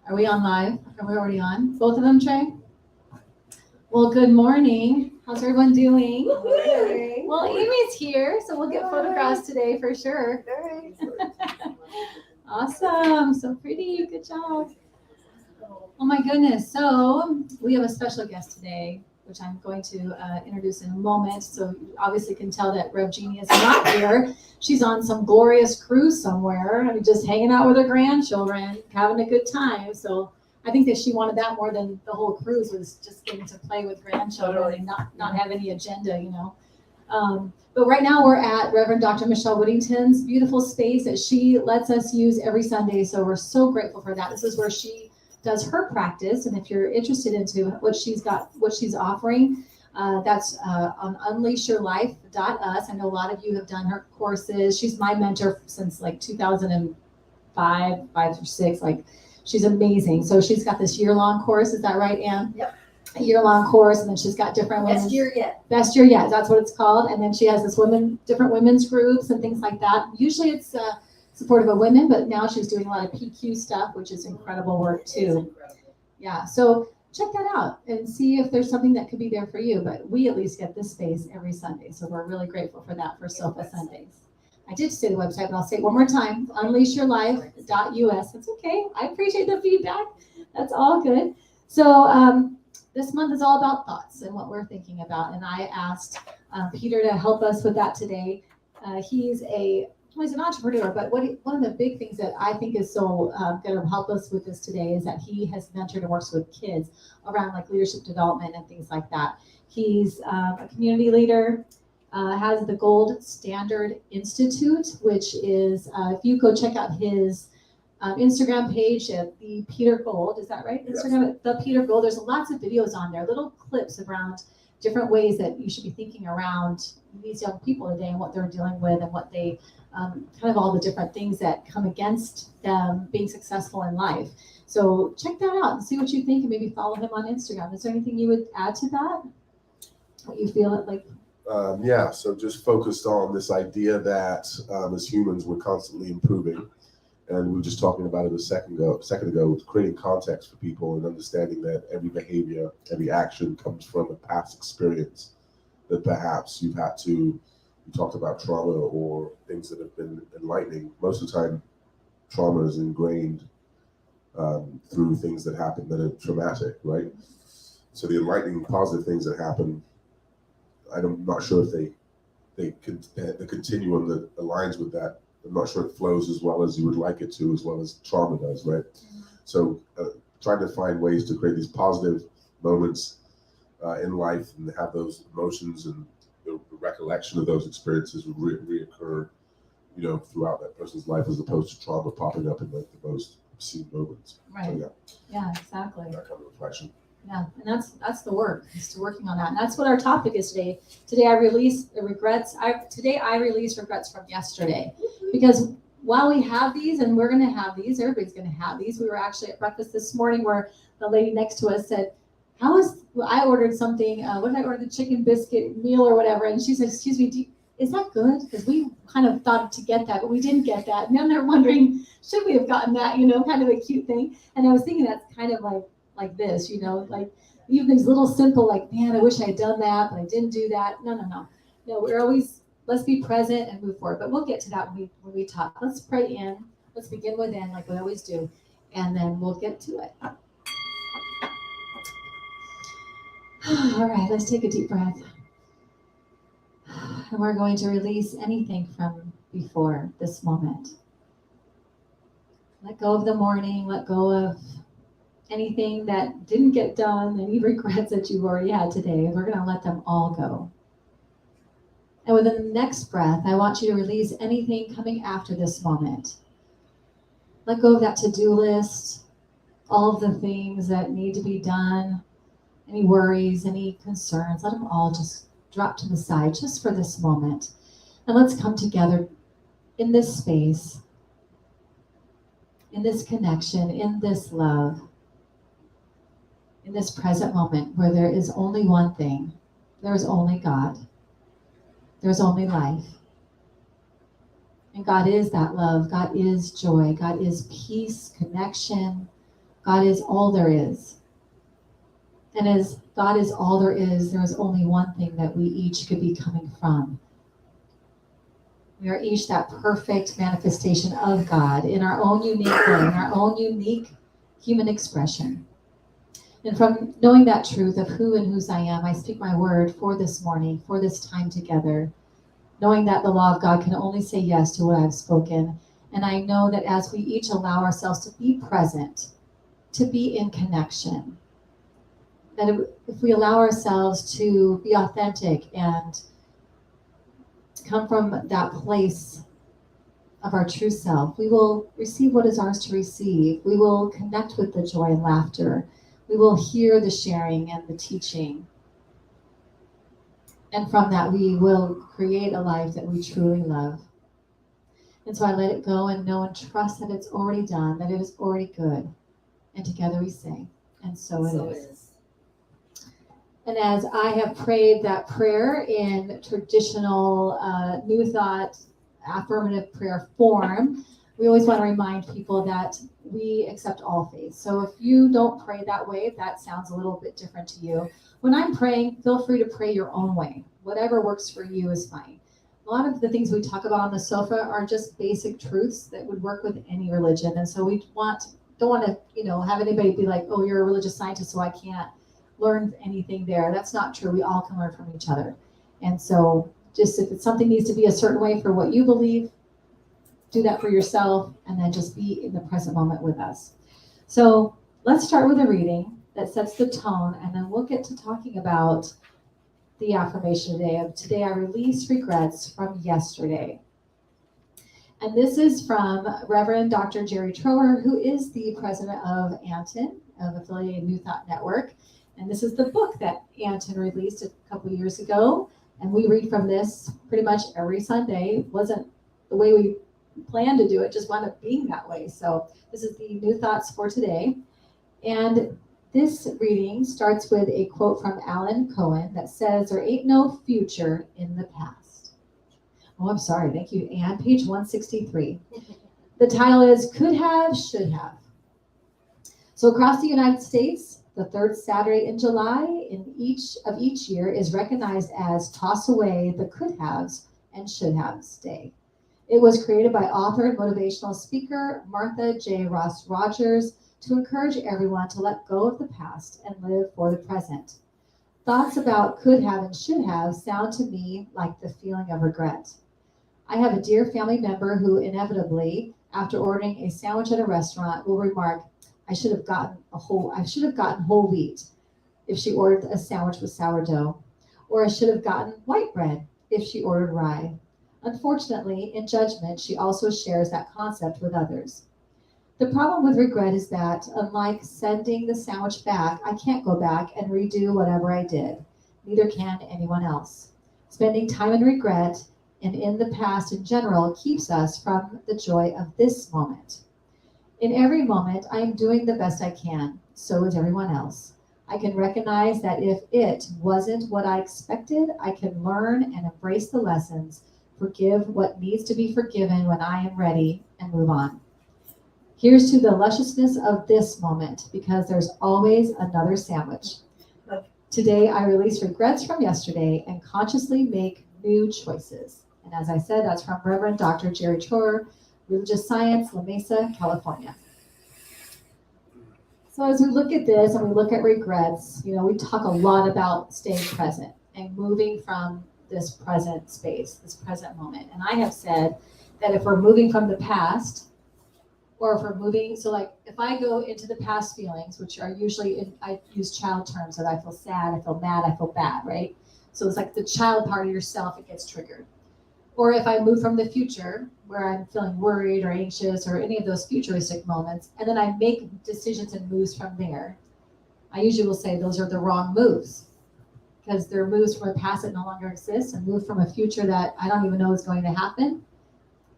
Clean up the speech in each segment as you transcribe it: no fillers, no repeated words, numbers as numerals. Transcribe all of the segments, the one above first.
Are we on live? Are we already on? Both of them, Trey? Well, good morning. How's everyone doing? Good. Well, Amy's here, so we'll get photographs today for sure. Awesome. So pretty. Good job. Oh my goodness. So we have a special guest today, which I'm going to introduce in a moment. So you obviously can tell that Rev Jeannie is not here. She's on some glorious cruise somewhere. I mean, just hanging out with her grandchildren, having a good time. So I think that she wanted that more than the whole cruise, was just getting to play with grandchildren and not have any agenda, you know. But right now we're at Reverend Dr. Michelle Whittington's beautiful space that she lets us use every Sunday. So we're so grateful for that. This is where she does her practice. And if you're interested into what she's offering, that's on unleashyourlife.us. I know a lot of you have done her courses. She's my mentor since like 2005, 5 or 6. Like, she's amazing. So she's got this year-long course. Is that right, Ann? Yep. A year-long course, and then she's got different Best year yet. Best year yet. That's what it's called. And then she has this different women's groups and things like that. Usually it's supportive of women, but now she's doing a lot of PQ stuff, which is incredible work too. Yeah. So check that out and see if there's something that could be there for you. But we at least get this space every Sunday, so we're really grateful for that for Sofa Sundays. I did say the website, but I'll say it one more time: unleashyourlife.us. That's okay. I appreciate the feedback. That's all good. So this month is all about thoughts and what we're thinking about. And I asked Peter to help us with that today. He's an entrepreneur, but one of the big things that I think is so going to help us with this today is that he has mentored and works with kids around like leadership development and things like that. He's a community leader, has the Gold Standard Institute, which is, if you go check out his Instagram page at the Peter Gold, is that right? Yes. Instagram at the Peter Gold. There's lots of videos on there, little clips around different ways that you should be thinking around these young people today and what they're dealing with and what they kind of all the different things that come against them being successful in life. So check that out and see what you think, and maybe follow him on Instagram. Is there anything you would add to that? What you feel it like? Yeah, so just focused on this idea that as humans we're constantly improving, and we were just talking about it a second ago, with creating context for people and understanding that every behavior, every action comes from a past experience that perhaps you've had to. You talked about trauma or things that have been enlightening. Most of the time, trauma is ingrained through things that happen that are traumatic, right? So the enlightening, positive things that happen, I'm not sure if the continuum that aligns with that. I'm not sure it flows as well as you would like it to, as well as trauma does, right? So trying to find ways to create these positive moments in life and have those emotions and the recollection of those experiences reoccur, throughout that person's life, as opposed to trauma popping up in like the most obscene moments. Right. So, yeah, exactly. that kind of reflection. Yeah, and that's the work, is to working on that. And that's what our topic is today. Today I release regrets from yesterday. Because while we have these, and we're gonna have these, everybody's gonna have these. We were actually at breakfast this morning where the lady next to us said, I ordered something, what did I order, the chicken biscuit meal or whatever, and she said, excuse me, is that good? Because we kind of thought to get that, but we didn't get that. And then they're wondering, should we have gotten that, kind of a cute thing. And I was thinking that's kind of like this, like even these little simple, like, man, I wish I had done that, but I didn't do that. No, we're always, let's be present and move forward. But we'll get to that when we talk. Let's pray in. Let's begin with in, like we always do, and then we'll get to it. All right, let's take a deep breath. And we're going to release anything from before this moment. Let go of the morning, let go of anything that didn't get done, any regrets that you've already had today. We're going to let them all go. And with the next breath, I want you to release anything coming after this moment. Let go of that to-do list, all of the things that need to be done, any worries, any concerns. Let them all just drop to the side just for this moment. And let's come together in this space, in this connection, in this love, in this present moment where there is only one thing. There is only God. There's only life. And God is that love. God is joy. God is peace, connection, God is all there is. And as God is all there is only one thing that we each could be coming from. We are each that perfect manifestation of God in our own unique way, in our own unique human expression. And from knowing that truth of who and whose I am, I speak my word for this morning, for this time together, knowing that the law of God can only say yes to what I've spoken. And I know that as we each allow ourselves to be present, to be in connection, that if we allow ourselves to be authentic and come from that place of our true self, we will receive what is ours to receive. We will connect with the joy and laughter. We will hear the sharing and the teaching. And from that, we will create a life that we truly love. And so I let it go and know and trust that it's already done, that it is already good. And together we say, and so it is. And as I have prayed that prayer in traditional New Thought affirmative prayer form, we always want to remind people that we accept all faiths. So if you don't pray that way, if that sounds a little bit different to you, when I'm praying, feel free to pray your own way. Whatever works for you is fine. A lot of the things we talk about on the sofa are just basic truths that would work with any religion. And so we don't want to, have anybody be like, oh, you're a religious scientist, so I can't learn anything there. That's not true. We all can learn from each other. And so just if it's something needs to be a certain way for what you believe, do that for yourself, and then just be in the present moment with us. So let's start with a reading that sets the tone, and then we'll get to talking about the affirmation today of today I release regrets from yesterday. And this is from Reverend Dr. Jerry Trower, who is the president of Anton, of Affiliated New Thought Network. And this is the book that Anton released a couple of years ago. And we read from this pretty much every Sunday. It wasn't the way we planned to do it, just wound up being that way. So this is the New Thoughts for today. And this reading starts with a quote from Alan Cohen that says, there ain't no future in the past. Oh, I'm sorry. Thank you, Anne. Page 163. The title is Could Have, Should Have. So across the United States, the third Saturday in July in each year is recognized as Toss Away the Could Haves and Should Haves Day. It was created by author and motivational speaker Martha J. Ross Rogers to encourage everyone to let go of the past and live for the present. Thoughts about could have and should have sound to me like the feeling of regret. I have a dear family member who inevitably, after ordering a sandwich at a restaurant, will remark, I should have gotten whole wheat if she ordered a sandwich with sourdough, or I should have gotten white bread if she ordered rye. Unfortunately, in judgment, she also shares that concept with others. The problem with regret is that, unlike sending the sandwich back, I can't go back and redo whatever I did. Neither can anyone else. Spending time in regret and in the past in general keeps us from the joy of this moment. In every moment, I am doing the best I can. So is everyone else. I can recognize that if it wasn't what I expected, I can learn and embrace the lessons, forgive what needs to be forgiven when I am ready, and move on. Here's to the lusciousness of this moment, because there's always another sandwich. Today, I release regrets from yesterday and consciously make new choices. And as I said, that's from Reverend Dr. Jerry Trower, Religious Science, La Mesa, California. So as we look at this and we look at regrets, we talk a lot about staying present and moving from this present space, this present moment. And I have said that if we're moving from the past, or if we're moving, so like if I go into the past feelings, which are usually, I use child terms, that I feel sad, I feel mad, I feel bad, right? So it's like the child part of yourself, it gets triggered. Or if I move from the future, where I'm feeling worried or anxious or any of those futuristic moments, and then I make decisions and moves from there, I usually will say those are the wrong moves, because they're moves from a past that no longer exists and move from a future that I don't even know is going to happen.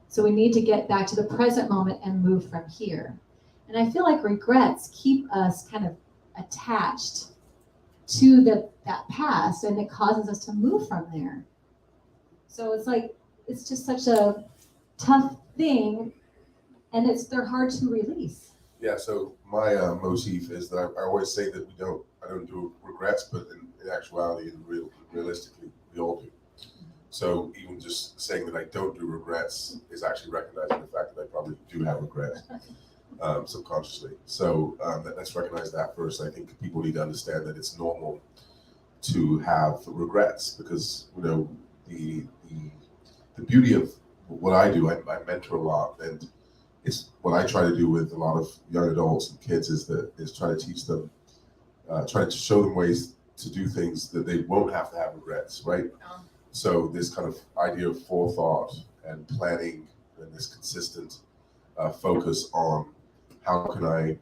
So we need to get back to the present moment and move from here. And I feel like regrets keep us kind of attached to that past, and it causes us to move from there. So it's just such a tough thing, and they're hard to release. Yeah, so my motif is that I always say that I don't do regrets, but in actuality and realistically, we all do. So even just saying that I don't do regrets is actually recognizing the fact that I probably do have regrets subconsciously. So let's recognize that first. I think people need to understand that it's normal to have regrets because the the beauty of what I do, I mentor a lot, and it's what I try to do with a lot of young adults and kids is try to teach them, try to show them ways to do things that they won't have to have regrets, right? So this kind of idea of forethought and planning and this consistent focus on how can I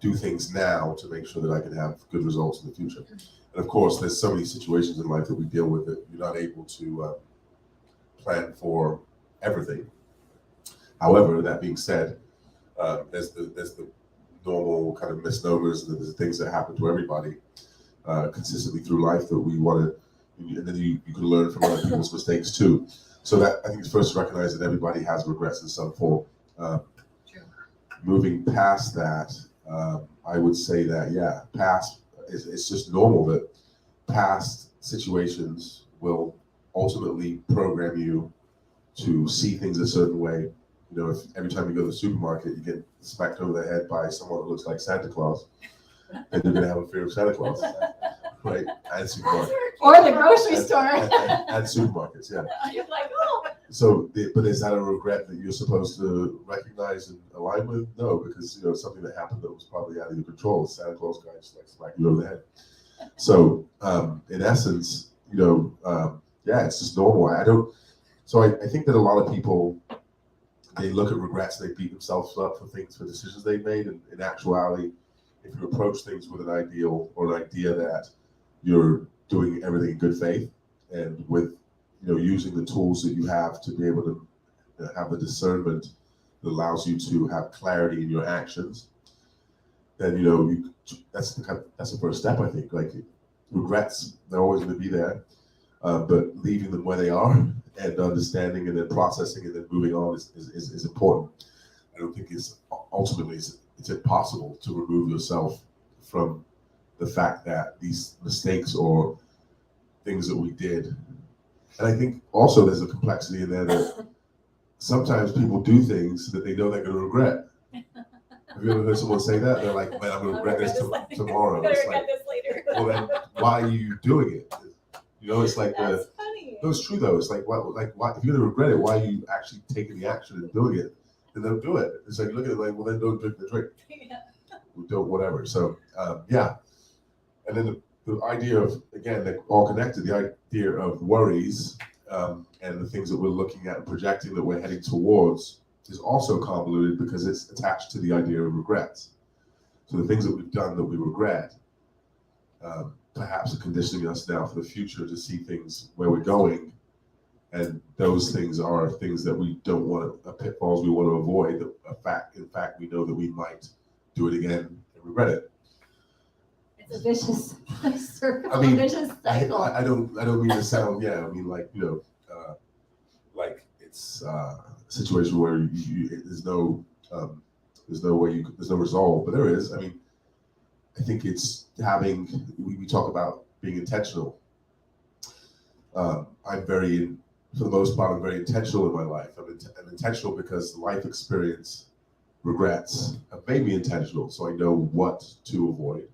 do things now to make sure that I can have good results in the future. And of course, there's so many situations in life that we deal with that you're not able to plan for everything. However, that being said, there's the normal kind of misnomers and there's things that happen to everybody consistently through life that we want to, and then you can learn from other people's mistakes too. So that I think it's first to recognize that everybody has regrets in some form. Moving past that, I would say that it's just normal that past situations will ultimately program you to see things a certain way. If every time you go to the supermarket, you get smacked over the head by someone that looks like Santa Claus, then you're gonna have a fear of Santa Claus, right? And supermarkets. Or the grocery store. And supermarkets, yeah. You're like, oh. So, but is that a regret that you're supposed to recognize and align with? No, because it's something that happened that was probably out of your control. Santa Claus guy just like smack you over the head. So, in essence, it's just normal. So I think that a lot of people, they look at regrets, they beat themselves up for decisions they made. And in actuality, if you approach things with an ideal or an idea that you're doing everything in good faith and with using the tools that you have to be able to have a discernment that allows you to have clarity in your actions, then that's the first step. I think like regrets, they're always going to be there, but leaving them where they are and understanding and then processing and then moving on is important. I don't think it's impossible to remove yourself from the fact that these mistakes or things that we did. And I think also there's a complexity in there that sometimes people do things that they know they're going to regret. Have you ever heard someone say that? They're like, man, I'm going to regret this tomorrow. It's like, well, then why are you doing it? It's like That's funny. no, it's true though. It's like, why, if you're going to regret it, why are you actually taking the action and doing it? Then don't do it. It's like, you look at it like, well, then don't drink the drink. Yeah. Don't whatever. So, yeah. And then the idea of, again, they're all connected, the idea of worries and the things that we're looking at and projecting that we're heading towards is also convoluted because it's attached to the idea of regrets. So the things that we've done that we regret perhaps are conditioning us now for the future to see things where we're going. And those things are things that we don't want to, pitfalls we want to avoid. In fact, we know that we might do it again and regret it. It's a vicious circle, I mean, vicious cycle. I don't mean to sound, I mean like it's a situation where there's no way there's no resolve, but there is. I mean, I think it's we talk about being intentional. For the most part, I'm very intentional in my life. I'm intentional because life experience, regrets have made me intentional. So I know what to avoid.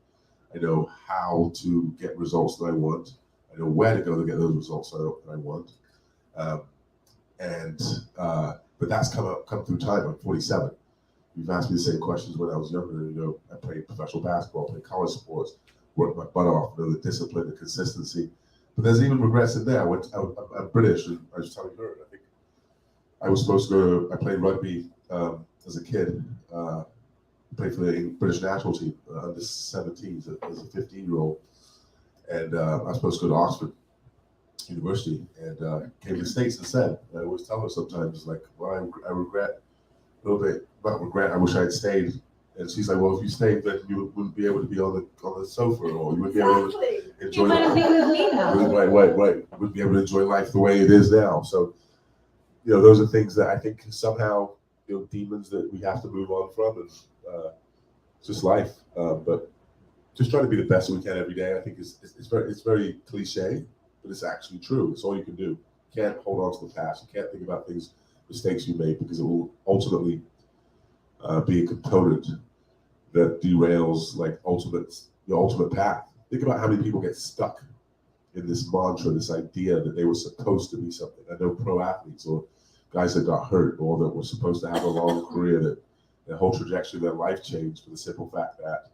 I know how to get results that I want. I know where to go to get those results that I want. But that's come through time. I'm 47. You've asked me the same questions when I was younger. I played professional basketball, played college sports, worked my butt off, the discipline, the consistency. But there's even regrets in there. I'm British, and I was telling her, I think I was supposed to go. I played rugby as a kid. Played for the British national team under 17s as a 15-year-old, and I was supposed to go to Oxford University, and came to the States instead. I always tell her sometimes, like, well, I regret a little bit, not regret. I wish I had stayed. And she's like, well, if you stayed, then you wouldn't be able to be on the sofa, or you wouldn't be able to enjoy You want to be with me now. Right. Wouldn't be able to enjoy life the way it is now. So, those are things that I think somehow, demons that we have to move on from. And it's just life. But just trying to be the best we can every day. I think it's very cliche, but it's actually true. It's all you can do. You can't hold on to the past. You can't think about mistakes you made, because it will ultimately be a component that derails your ultimate path. Think about how many people get stuck in this mantra, this idea that they were supposed to be something. I know pro athletes or guys that got hurt or that were supposed to have a long career, that the whole trajectory of their life changed for the simple fact that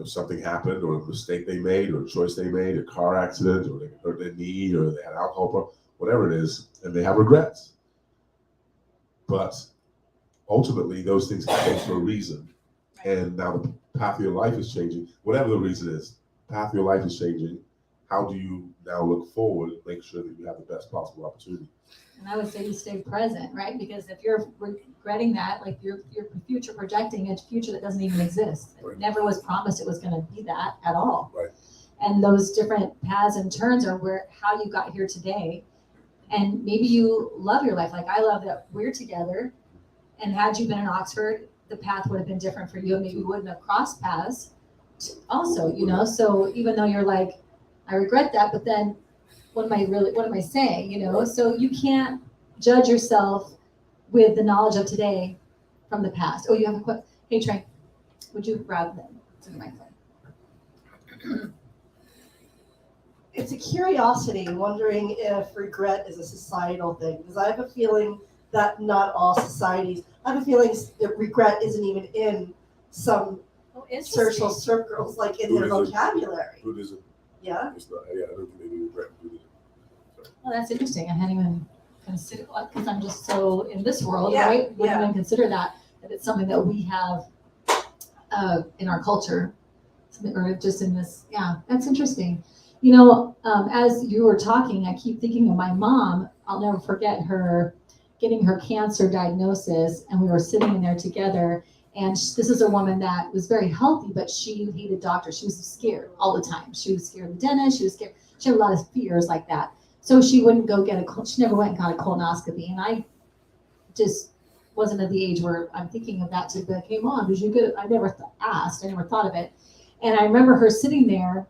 something happened, or a mistake they made, or a choice they made, a car accident, or they hurt their knee, or they had alcohol problem, whatever it is, and they have regrets. But ultimately, those things happen for a reason. And now the path of your life is changing. Whatever the reason is, the path of your life is changing. How do you now look forward and make sure that you have the best possible opportunity? And I would say you stay present, right? Because if you're regretting that, like you're future projecting a future that doesn't even exist. It never was promised it was going to be that at all. Right. And those different paths and turns are how you got here today. And maybe you love your life. Like I love that we're together. And had you been in Oxford, the path would have been different for you. And maybe you wouldn't have crossed paths also, So even though you're like, I regret that, but then what am I saying, So you can't judge yourself with the knowledge of today from the past. Oh, you have a question? Hey, Trey, would you grab them to the microphone? It's a curiosity, wondering if regret is a societal thing, because I have a feeling that not all societies, I have a feeling that regret isn't even in some social circles, like in their vocabulary. Buddhism. Yeah. It's not, I don't think they do regret in Buddhism. Well, that's interesting. I hadn't even considered, because I'm just so in this world, Yeah, right? Wouldn't yeah. even consider that it's something that we have in our culture, or just in this. Yeah, that's interesting. As you were talking, I keep thinking of my mom. I'll never forget her getting her cancer diagnosis, and we were sitting in there together. And this is a woman that was very healthy, but she hated doctors. She was scared all the time. She was scared of the dentist. She was scared. She had a lot of fears like that. So she wouldn't go she never went and got a colonoscopy. And I just wasn't at the age where I'm thinking of that to be like, hey, Mom, did you get it? I never asked. I never thought of it. And I remember her sitting there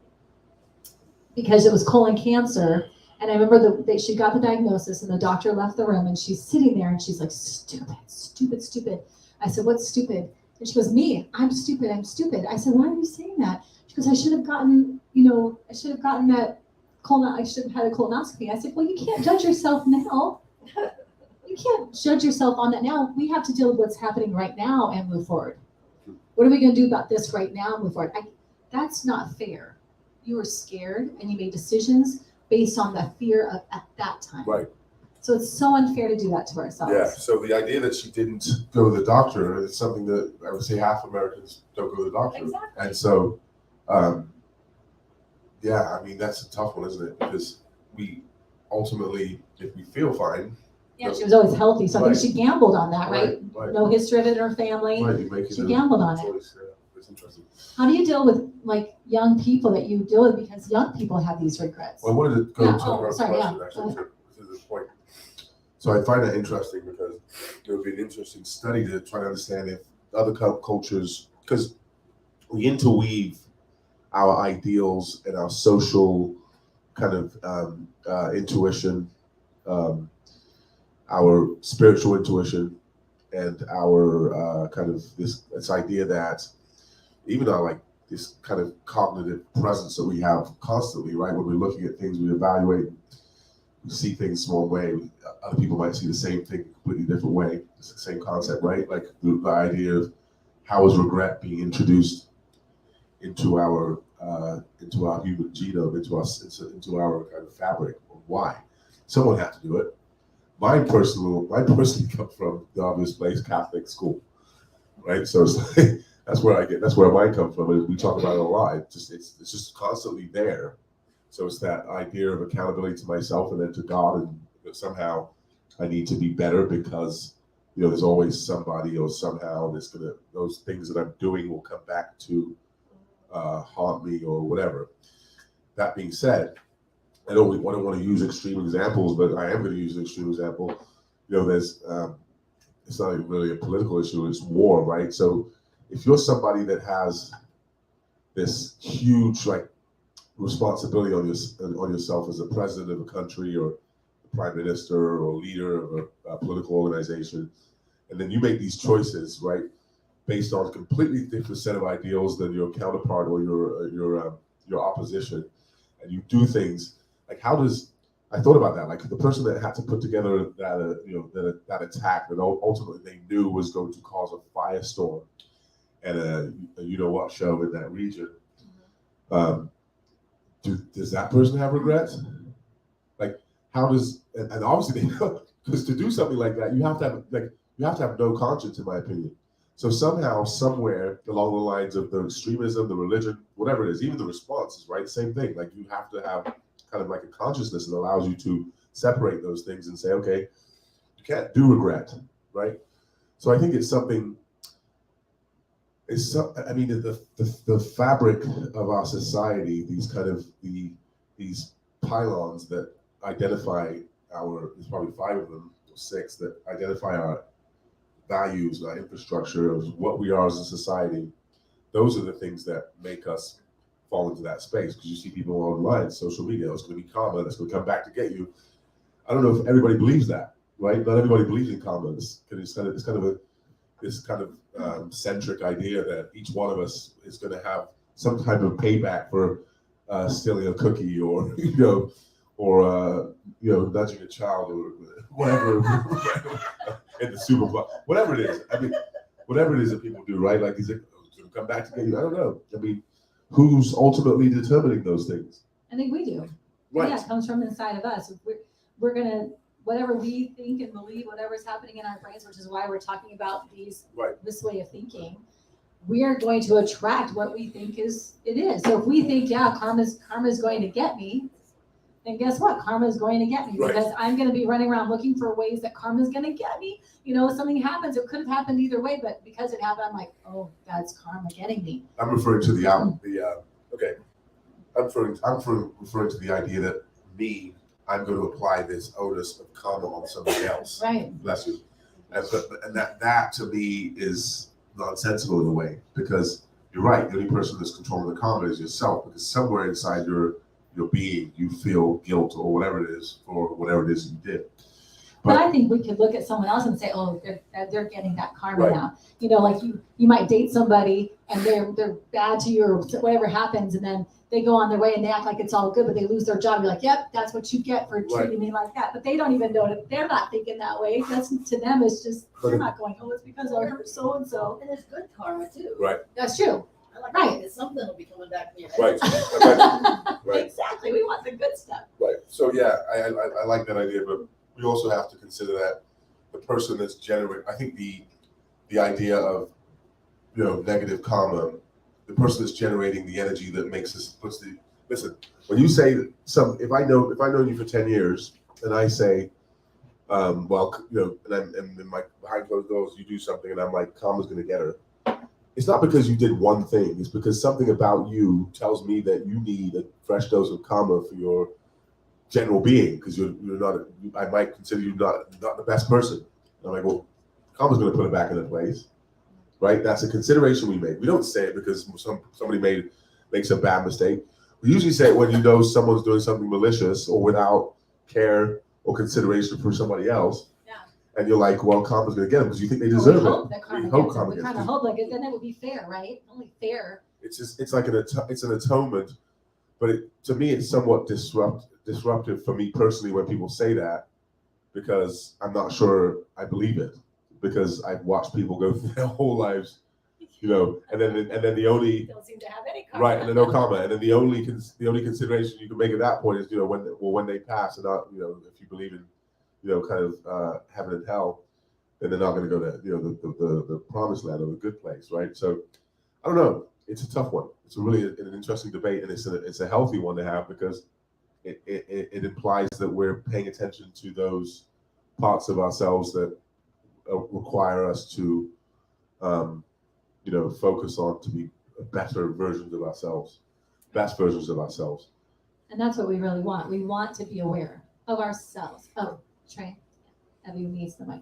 because it was colon cancer. And I remember that she got the diagnosis and the doctor left the room and she's sitting there and she's like, stupid, stupid, stupid. I said, what's stupid? And she goes, me, I'm stupid, I'm stupid. I said, why are you saying that? She goes, I should have gotten that I should have had a colonoscopy. I said, well, you can't judge yourself now. You can't judge yourself on that now. We have to deal with what's happening right now and move forward. What are we going to do about this right now and move forward? That's not fair. You were scared and you made decisions based on the fear of at that time. Right. So it's so unfair to do that to ourselves. Yeah. So the idea that she didn't go to the doctor is something that I would say half Americans don't go to the doctor. Exactly. And so, yeah, I mean, that's a tough one, isn't it? Because we ultimately, if we feel fine. Yeah, she was always healthy. So I think she gambled on that, right? Right. No history of it in her family. Right. You make She gambled on it. choice. Yeah, it's interesting. How do you deal with like young people that you deal with, because young people have these regrets? Well, I wanted to go Yeah, to oh, her sorry, question, yeah, actually, go to this point. So I find that interesting because it would be an interesting study to try to understand if other cultures, because we interweave our ideals and our social kind of intuition, our spiritual intuition, and our kind of this idea that even our like this kind of cognitive presence that we have constantly, right? When we're looking at things, we evaluate, we see things one way. Other people might see the same thing a completely different way. It's the same concept, right? Like the idea of how is regret being introduced into our human genome, into our kind of fabric. Why? Someone had to do it. Mine personally come from the obvious place, Catholic school, right? So it's like, that's where mine comes from. And we talk about it a lot. It's just constantly there. So it's that idea of accountability to myself and then to God, and somehow I need to be better because there's always somebody or somehow those things that I'm doing will come back to haunt me or whatever. That being said, I don't want to use extreme examples, but I am going to use an extreme example. There's it's not even really a political issue, it's war, right? So if you're somebody that has this huge like responsibility on yourself as a president of a country or a prime minister or leader of a political organization, and then you make these choices, right, based on a completely different set of ideals than your counterpart or your opposition, and you do things like I thought about that, like the person that had to put together that that attack that ultimately they knew was going to cause a firestorm and a you know what show in that region. Does that person have regrets? Like, how does and obviously they know, because to do something like that, you have to have no conscience, in my opinion. So somehow, somewhere along the lines of the extremism, the religion, whatever it is, even the responses, right? Same thing. Like you have to have kind of like a consciousness that allows you to separate those things and say, okay, you can't do regret, right? So I think it's something. I mean, the fabric of our society, these pylons that identify there's probably 5 of them or 6 that identify our values, our infrastructure of what we are as a society. Those are the things that make us fall into that space, because you see people online, social media, it's going to be karma, that's going to come back to get you. I don't know if everybody believes that, right? Not everybody believes in karma. It's kind of centric idea that each one of us is going to have some type of payback for stealing a cookie, or nudging a child, or whatever in the Super Bowl, whatever it is. I mean, whatever it is that people do, right? Like, is it going to come back to get you? I don't know. I mean, who's ultimately determining those things? I think we do. Right. Yeah, it comes from inside of us. We're gonna, whatever we think and believe, whatever's happening in our brains, which is why we're talking about this way of thinking, we are going to attract what we think it is. So if we think, yeah, karma's going to get me, then guess what? Karma is going to get me, Right. because I'm going to be running around looking for ways that karma is going to get me. Something happens. It could have happened either way, but because it happened, I'm like, oh, that's karma getting me. I'm referring to I'm referring to the idea that I'm going to apply this onus of karma on somebody else. Right. Bless you. And that to me is nonsensical in a way, because you're right. The only person that's controlling the karma is yourself, because somewhere inside your being, you feel guilt or whatever it is for whatever it is you did. But I think we could look at someone else and say, oh, they're getting that karma Right. now. Like you might date somebody and they're bad to you, or whatever happens, and then they go on their way and they act like it's all good, but they lose their job. You're like, yep, that's what you get for treating me like that. But they don't even know that they're not thinking that way. That's, to them, it's just, they're not going, oh, it's because I hurt so and so. And it's good karma too. Right. That's true. I like Right. that something will be coming back to your head. Right. Right. Exactly. We want the good stuff. Right. So yeah, I like that idea, but we also have to consider that the person that's generating, I think the idea of negative karma, the person that's generating the energy that makes us listen. When you say if I know you for 10 years and I say, and in my behind closed doors you do something and I'm like, karma's going to get her. It's not because you did one thing. It's because something about you tells me that you need a fresh dose of karma for your general being, because you're not. I might consider you not the best person. And I'm like, well, karma's going to put it back into place, right? That's a consideration we make. We don't say it because somebody makes a bad mistake. We usually say it when someone's doing something malicious or without care or consideration for somebody else. And you're like, well, karma's going to get them because you think they deserve it. We hope karma gets them. We kind of hope, like, then it would be fair, right? Only fair. It's like it's an atonement, but to me it's somewhat disruptive for me personally when people say that, because I'm not sure I believe it, because I've watched people go through their whole lives, and then the only Don't seem to have any karma. right, and then no karma, and then the only consideration you can make at that point is when they pass, and not if you believe in kind of heaven and hell, then they're not going to go to the promised land or the good place, right? So I don't know. It's a tough one. It's really an interesting debate, and it's a healthy one to have, because it implies that we're paying attention to those parts of ourselves that require us to focus on to be better versions of ourselves, best versions of ourselves. And that's what we really want. We want to be aware of ourselves. Oh, Trey, Evie needs the mic.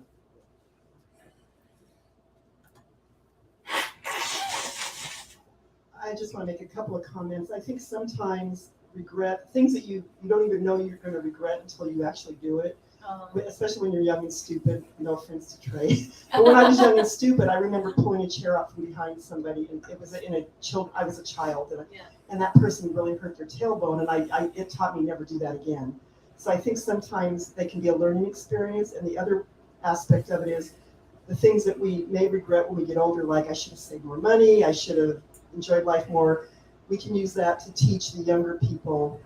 I just want to make a couple of comments. I think sometimes regret, things that you don't even know you're going to regret until you actually do it, especially when you're young and stupid. No offense to Trey. But when I was young and stupid, I remember pulling a chair out from behind somebody, and it was I was a child, and that person really hurt their tailbone, and it taught me never do that again. So I think sometimes they can be a learning experience, and the other aspect of it is the things that we may regret when we get older, like I should have saved more money, I should have enjoyed life more. We can use that to teach the younger people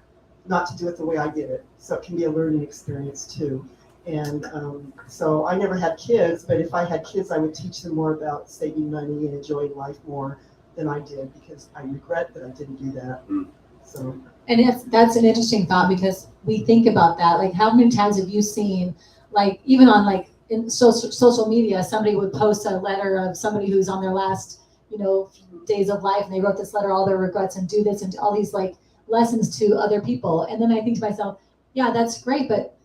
not to do it the way I did it. So it can be a learning experience too. And so I never had kids, but if I had kids, I would teach them more about saving money and enjoying life more than I did, because I regret that I didn't do that. So. And that's an interesting thought, because we think about that. Like, how many times have you seen, like, even on like in social media, somebody would post a letter of somebody who's on their last, days of life, and they wrote this letter, all their regrets, and do this, and all these like lessons to other people. And then I think to myself, yeah, that's great, but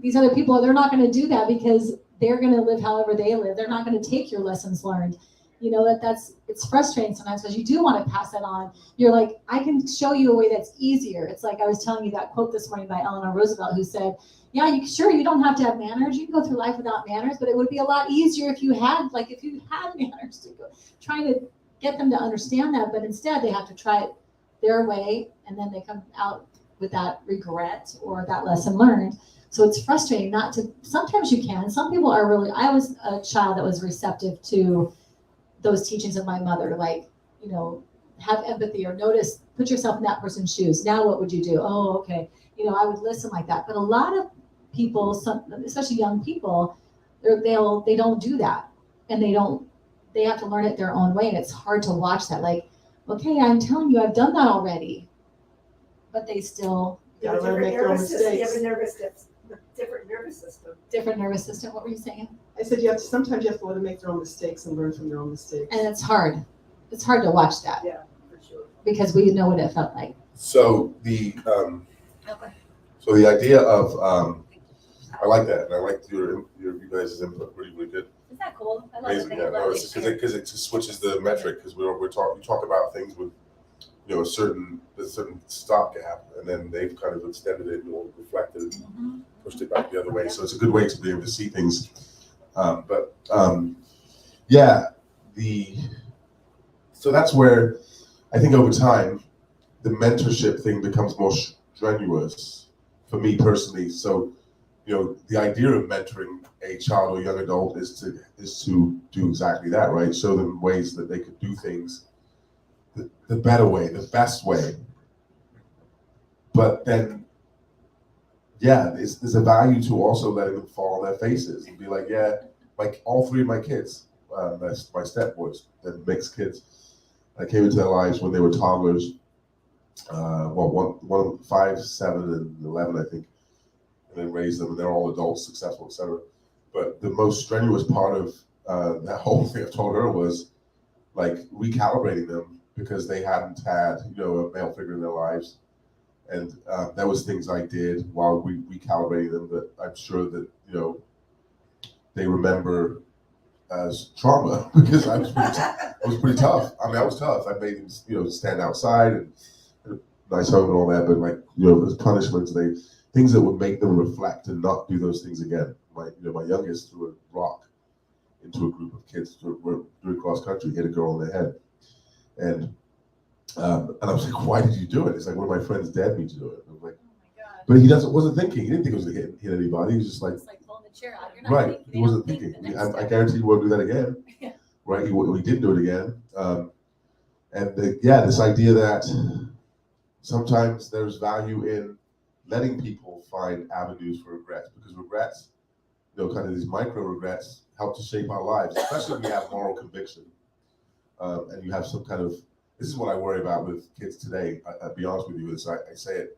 these other people, they're not going to do that, because they're going to live however they live. They're not going to take your lessons learned. It's frustrating sometimes, because you do want to pass that on. You're like, I can show you a way that's easier. It's like I was telling you that quote this morning by Eleanor Roosevelt, who said, yeah, you don't have to have manners. You can go through life without manners, but it would be a lot easier if you had manners, to go trying to get them to understand that. But instead they have to try it their way, and then they come out with that regret or that lesson learned. So it's frustrating sometimes you can. Some people are really, I was a child that was receptive to those teachings of my mother, like, have empathy, or notice, put yourself in that person's shoes. Now what would you do? Oh, okay. I would listen like that. But a lot of people, especially young people, they don't do that. And they have to learn it their own way. And it's hard to watch that. Like, okay, I'm telling you, I've done that already. But they still. You have a different nervous system. Different nervous system. What were you saying? I said sometimes you have to let them make their own mistakes and learn from their own mistakes. And it's hard. It's hard to watch that. Yeah, for sure. Because we know what it felt like. So the idea of I like that, and I like you guys' input. Really good. Isn't that cool? I love Amazing. it. Yeah, no, it's because it just switches the metric, because we talk about things with a certain stopgap, and then they've kind of extended it or reflected it, pushed it back the other way. So it's a good way to be able to see things. So that's where I think over time the mentorship thing becomes more strenuous for me personally. So the idea of mentoring a child or young adult is to do exactly that, right? Show them ways that they could do things the better way, the best way. But then, there's a value to also letting them fall on their faces and be like, like all three of my kids, my step boys, they're mixed kids. I came into their lives when they were toddlers. One 5, 7, and 11, I think, and then raised them, and they're all adults, successful, etc. But the most strenuous part of that whole thing I told her was like recalibrating them, because they hadn't had a male figure in their lives, and there was things I did while we recalibrating them that I'm sure that they remember as trauma, because I was pretty tough. I mean, I was tough. I made them stand outside and a nice home and all that, but like as punishments, things that would make them reflect and not do those things again. My youngest threw a rock into a group of kids doing cross country, hit a girl on the head. And I was like, why did you do it? It's like one of my friends dared me to do it. I was like, but he wasn't thinking. He didn't think it was going to hit anybody. He was just like, It's like pulling the chair out. You're not right. thinking. He wasn't Think thinking. the next I step. guarantee you won't do that again. Yeah. Right. He didn't do it again. This idea that sometimes there's value in letting people find avenues for regrets, because regrets, kind of these micro regrets, help to shape our lives, especially when you have moral conviction, and you have some kind of. This is what I worry about with kids today. I'll be honest with you, I say it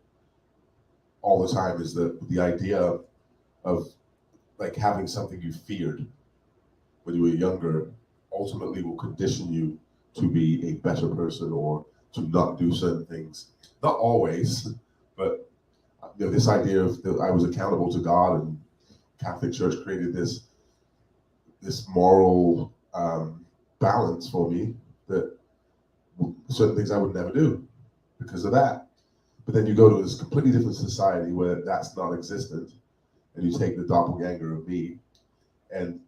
all the time, is the idea of like having something you feared when you were younger ultimately will condition you to be a better person or to not do certain things. Not always, but this idea of that I was accountable to God, and Catholic Church created this moral balance for me that certain things I would never do because of that. But then you go to this completely different society where that's not existent, and you take the doppelganger of me, and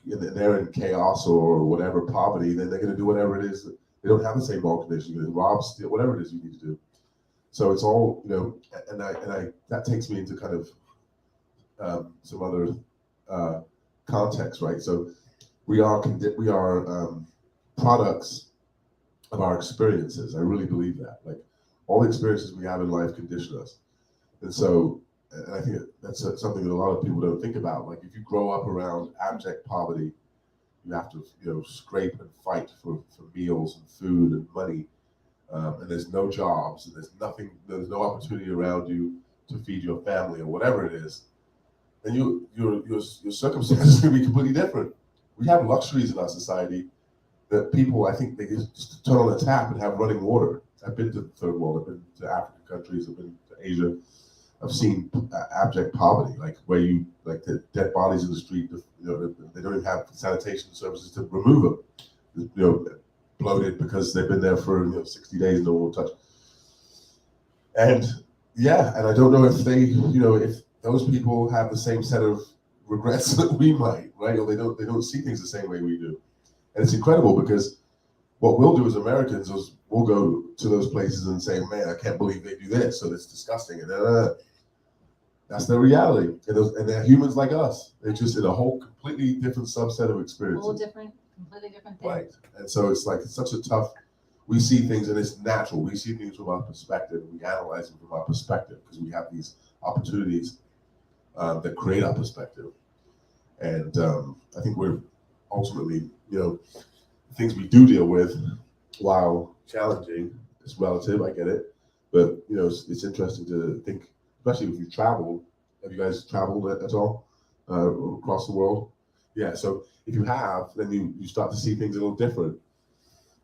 they're in chaos or whatever, poverty, then they're going to do whatever it is. They don't have the same moral condition. You're going to rob, steal, whatever it is you need to do. So it's all, and I that takes me into kind of some other context, right? So we are products of our experiences. I really believe that. Like all the experiences we have in life condition us, and so. And I think that's something that a lot of people don't think about. Like if you grow up around abject poverty, you have to, scrape and fight for meals and food and money, and there's no jobs and there's no opportunity around you to feed your family or whatever it is. Then your circumstances are going to be completely different. We have luxuries in our society that people, I think, they just turn on the tap and have running water. I've been to the third world. I've been to African countries. I've been to Asia. I've seen abject poverty, like where the dead bodies in the street, they don't even have sanitation services to remove them, bloated because they've been there for 60 days, no one will touch. And and I don't know if if those people have the same set of regrets that we might, right? Or they don't see things the same way we do. And it's incredible because what we'll do as Americans is we'll go to those places and say, man, I can't believe they do this, so it's disgusting. And that's their reality. And they're humans like us. They're just in a whole completely different subset of experiences. Completely different thing. Right. And so it's such a tough, we see things and it's natural. We see things from our perspective. We analyze them from our perspective because we have these opportunities that create our perspective. And I think we're ultimately, things we do deal with, while challenging, it's relative, I get it. But, it's interesting to think, especially if you travel. Have you guys traveled at all across the world? Yeah, so if you have, then you start to see things a little different.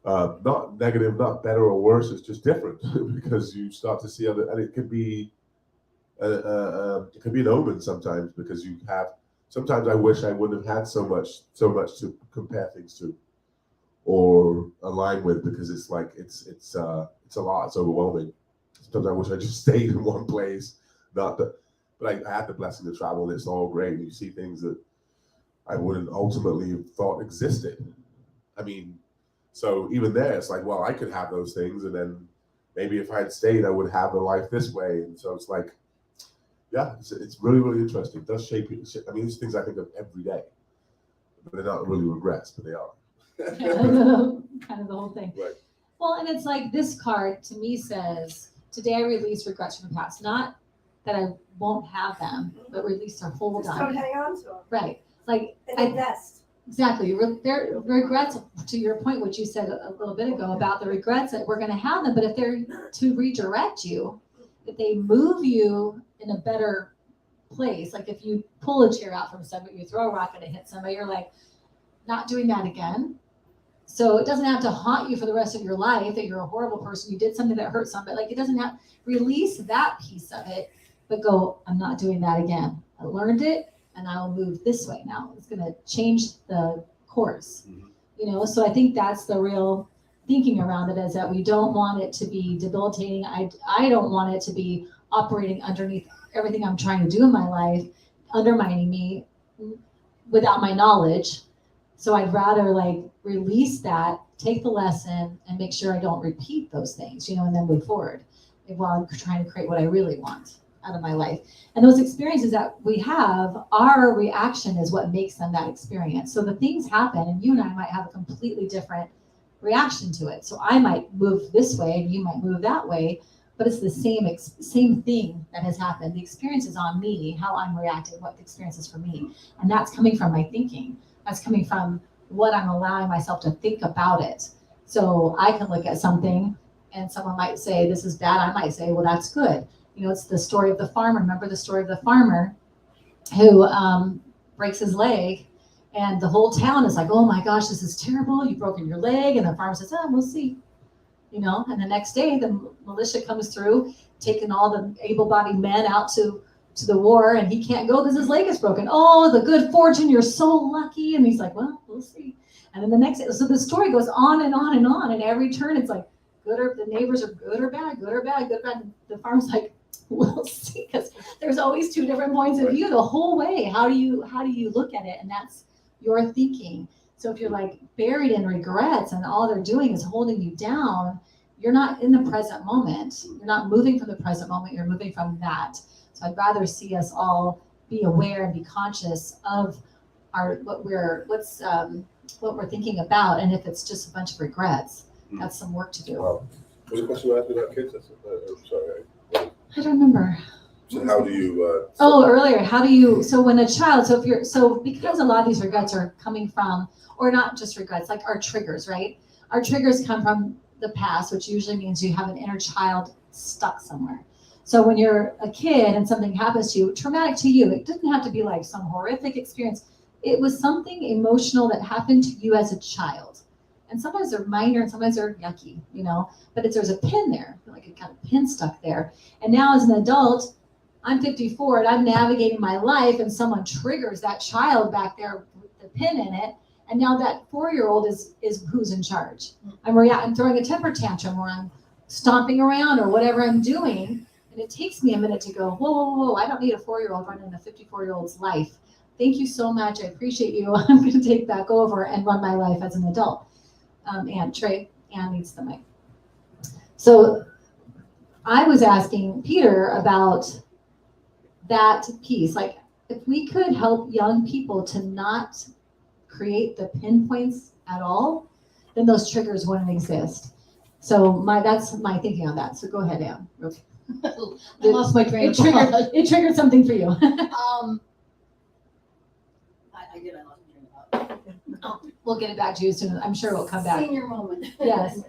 Not negative, not better or worse, it's just different because you start to see other, and it can be an omen sometimes because you have, sometimes I wish I wouldn't have had so much to compare things to or align with because it's like, it's a lot, it's overwhelming. Sometimes I wish I just stayed in one place. But I had the blessing to travel and it's all great. And you see things that I wouldn't ultimately have thought existed. I mean, so even there, it's like, well, I could have those things. And then maybe if I had stayed, I would have a life this way. And so it's like, it's really, really interesting. It does shape you. I mean, these things I think of every day, but they're not really regrets, but they are. Kind of the whole thing. Right. Well, and it's like this card to me says, today I release regrets from the past. Not that I won't have them, but release or hold Just on. don't hang on to them. Right. Like And invest. exactly. There regrets, to your point, what you said a little bit ago about the regrets that we're going to have them, but if they're to redirect you, if they move you in a better place, like if you pull a chair out from somebody, you throw a rock and it hits somebody, you're like, not doing that again. So it doesn't have to haunt you for the rest of your life that you're a horrible person. You did something that hurt somebody. Like it doesn't have, release that piece of it, but go, I'm not doing that again. I learned it and I'll move this way now. It's going to change the course, So I think that's the real thinking around it, is that we don't want it to be debilitating. I don't want it to be operating underneath everything I'm trying to do in my life, undermining me without my knowledge. So I'd rather release that, take the lesson, and make sure I don't repeat those things, and then move forward while I'm trying to create what I really want out of my life. And those experiences that we have, our reaction is what makes them that experience. So the things happen, and you and I might have a completely different reaction to it. So I might move this way, and you might move that way, but it's the same thing that has happened. The experience is on me, how I'm reacting, what the experience is for me, and that's coming from my thinking. That's coming from what I'm allowing myself to think about it. So I can look at something and someone might say, this is bad. I might say, well, that's good. It's the story of the farmer. Remember the story of the farmer who breaks his leg, and the whole town is like, oh my gosh, this is terrible. You've broken your leg. And the farmer says, we'll see. And the next day the militia comes through, taking all the able-bodied men out to to the war and he can't go because his leg is broken. Oh, the good fortune, you're so lucky. And he's like, well, we'll see. And then the next, so the story goes on and on and on. And every turn it's like, good or the neighbors are good or bad, good or bad, good or bad. And the farm's like, we'll see, because there's always two different points of view the whole way. How do you look at it? And that's your thinking. So if you're like buried in regrets and all they're doing is holding you down, you're not in the present moment. You're not moving from the present moment. You're moving from that. So I'd rather see us all be aware and be conscious of what we're thinking about. And if it's just a bunch of regrets, that's some work to do. Wow. Was the question you asked me about kids? I'm sorry. I don't remember. So how do you? Earlier, how do you? So when a child, because a lot of these regrets are coming from, or not just regrets, like our triggers, right? Our triggers come from the past, which usually means you have an inner child stuck somewhere. So when you're a kid and something happens to you, traumatic to you, it doesn't have to be like some horrific experience. It was something emotional that happened to you as a child. And sometimes they're minor and sometimes they're yucky, but there's a pin there, like a kind of pin stuck there. And now as an adult, I'm 54 and I'm navigating my life and someone triggers that child back there with the pin in it. And now that 4-year-old is who's in charge. I'm throwing a temper tantrum or I'm stomping around or whatever I'm doing. And it takes me a minute to go, whoa, I don't need a 4-year-old running a 54-year-old's life. Thank you so much. I appreciate you. I'm going to take back over and run my life as an adult. Ann needs the mic. So I was asking Peter about that piece. Like, if we could help young people to not create the pinpoints at all, then those triggers wouldn't exist. So that's my thinking on that. So go ahead, Ann. Okay. I lost my train of thought. It triggered something for you. I did. I lost my train of thought. We'll get it back to you soon. I'm sure it'll come back. Senior moment. Yes.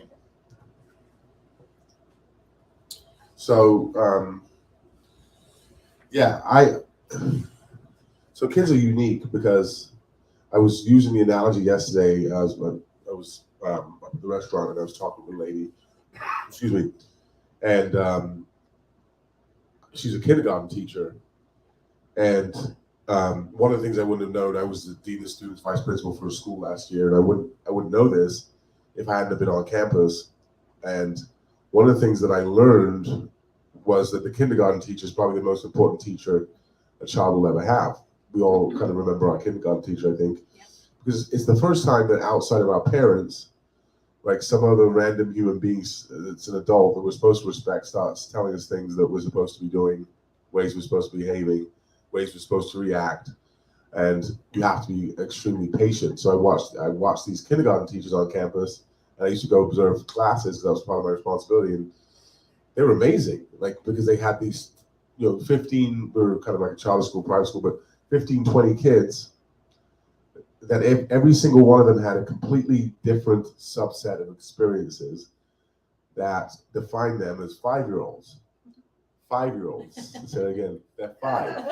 So so kids are unique because I was using the analogy yesterday. I was at the restaurant and I was talking with a lady, excuse me, and she's a kindergarten teacher. And one of the things I wouldn't have known, I was the dean of students, vice principal for a school last year, and I wouldn't know this if I hadn't been on campus. And one of the things that I learned was that the kindergarten teacher is probably the most important teacher a child will ever have. We all kind of remember our kindergarten teacher, I think, because it's the first time that outside of our parents, like some other random human beings, it's an adult that we're supposed to respect, starts telling us things that we're supposed to be doing, ways we're supposed to be behaving, ways we're supposed to react, and you have to be extremely patient. So I watched these kindergarten teachers on campus, and I used to go observe classes because that was part of my responsibility, and they were amazing, like, because they had these, 15, we were kind of like a charter school, private school, but 15, 20 kids that every single one of them had a completely different subset of experiences that define them as 5-year-olds. 5-year-olds. Say it again, they're 5.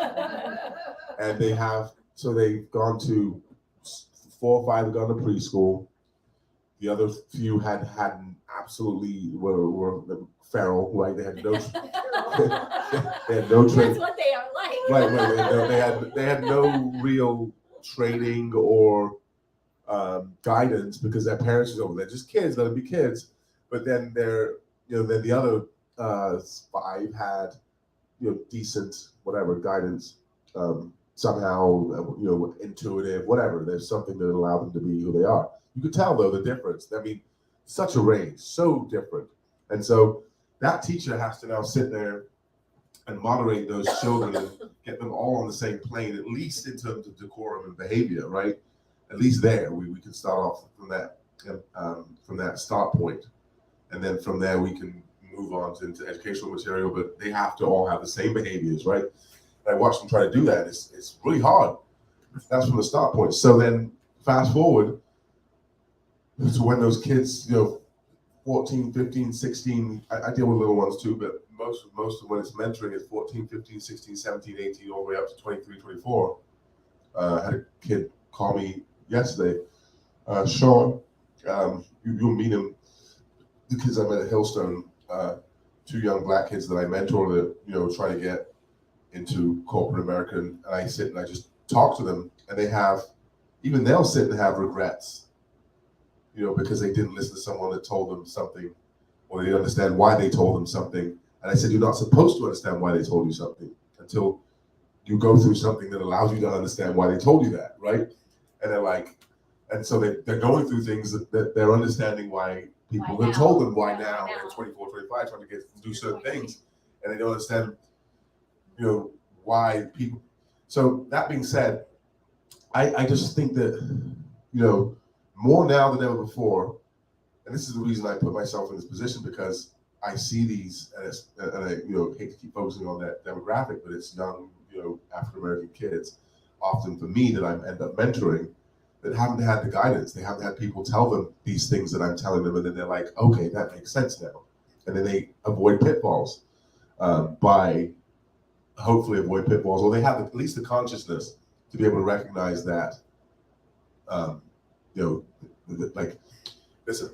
And they've gone to 4 or 5 have gone to preschool. The other few had absolutely were feral, right? They had no training. That's what they are like. Right. They had no real training or guidance because their parents were they're just kids, let them be kids. But then then the other 5 had decent guidance, somehow intuitive, whatever. There's something that allowed them to be who they are. You could tell though the difference. I mean, such a range, so different. And so that teacher has to now sit there and moderate those children and get them all on the same plane, at least in terms of decorum and behavior, right? At least there, we can start off from that start point. And then from there, we can move on into educational material, but they have to all have the same behaviors, right? And I watched them try to do that. It's really hard. That's from the start point. So then fast forward to when those kids, 14, 15, 16, I deal with little ones too, but most of when it's mentoring is 14, 15, 16, 17, 18, all the way up to 23, 24. I had a kid call me yesterday, Sean, you'll meet him. The kids I met at Hillstone, 2 young black kids that I mentor that, try to get into corporate America, and I sit and I just talk to them, and they'll sit and have regrets, because they didn't listen to someone that told them something, or they didn't understand why they told them something. And I said, you're not supposed to understand why they told you something until you go through something that allows you to understand why they told you that, right? And they're like, and so they're going through things that they're understanding why people Why have now? told them why Yeah, now, why they're now? 24, 25, trying to do certain things, and they don't understand, why people. So that being said, I just think that, more now than ever before, and this is the reason I put myself in this position, because I see these, and I hate to keep focusing on that demographic, but it's young, African American kids, often for me, that I end up mentoring, that haven't had the guidance. They haven't had people tell them these things that I'm telling them, and then they're like, okay, that makes sense now, and then they avoid pitfalls hopefully avoid pitfalls, or they have at least the consciousness to be able to recognize that, like, listen,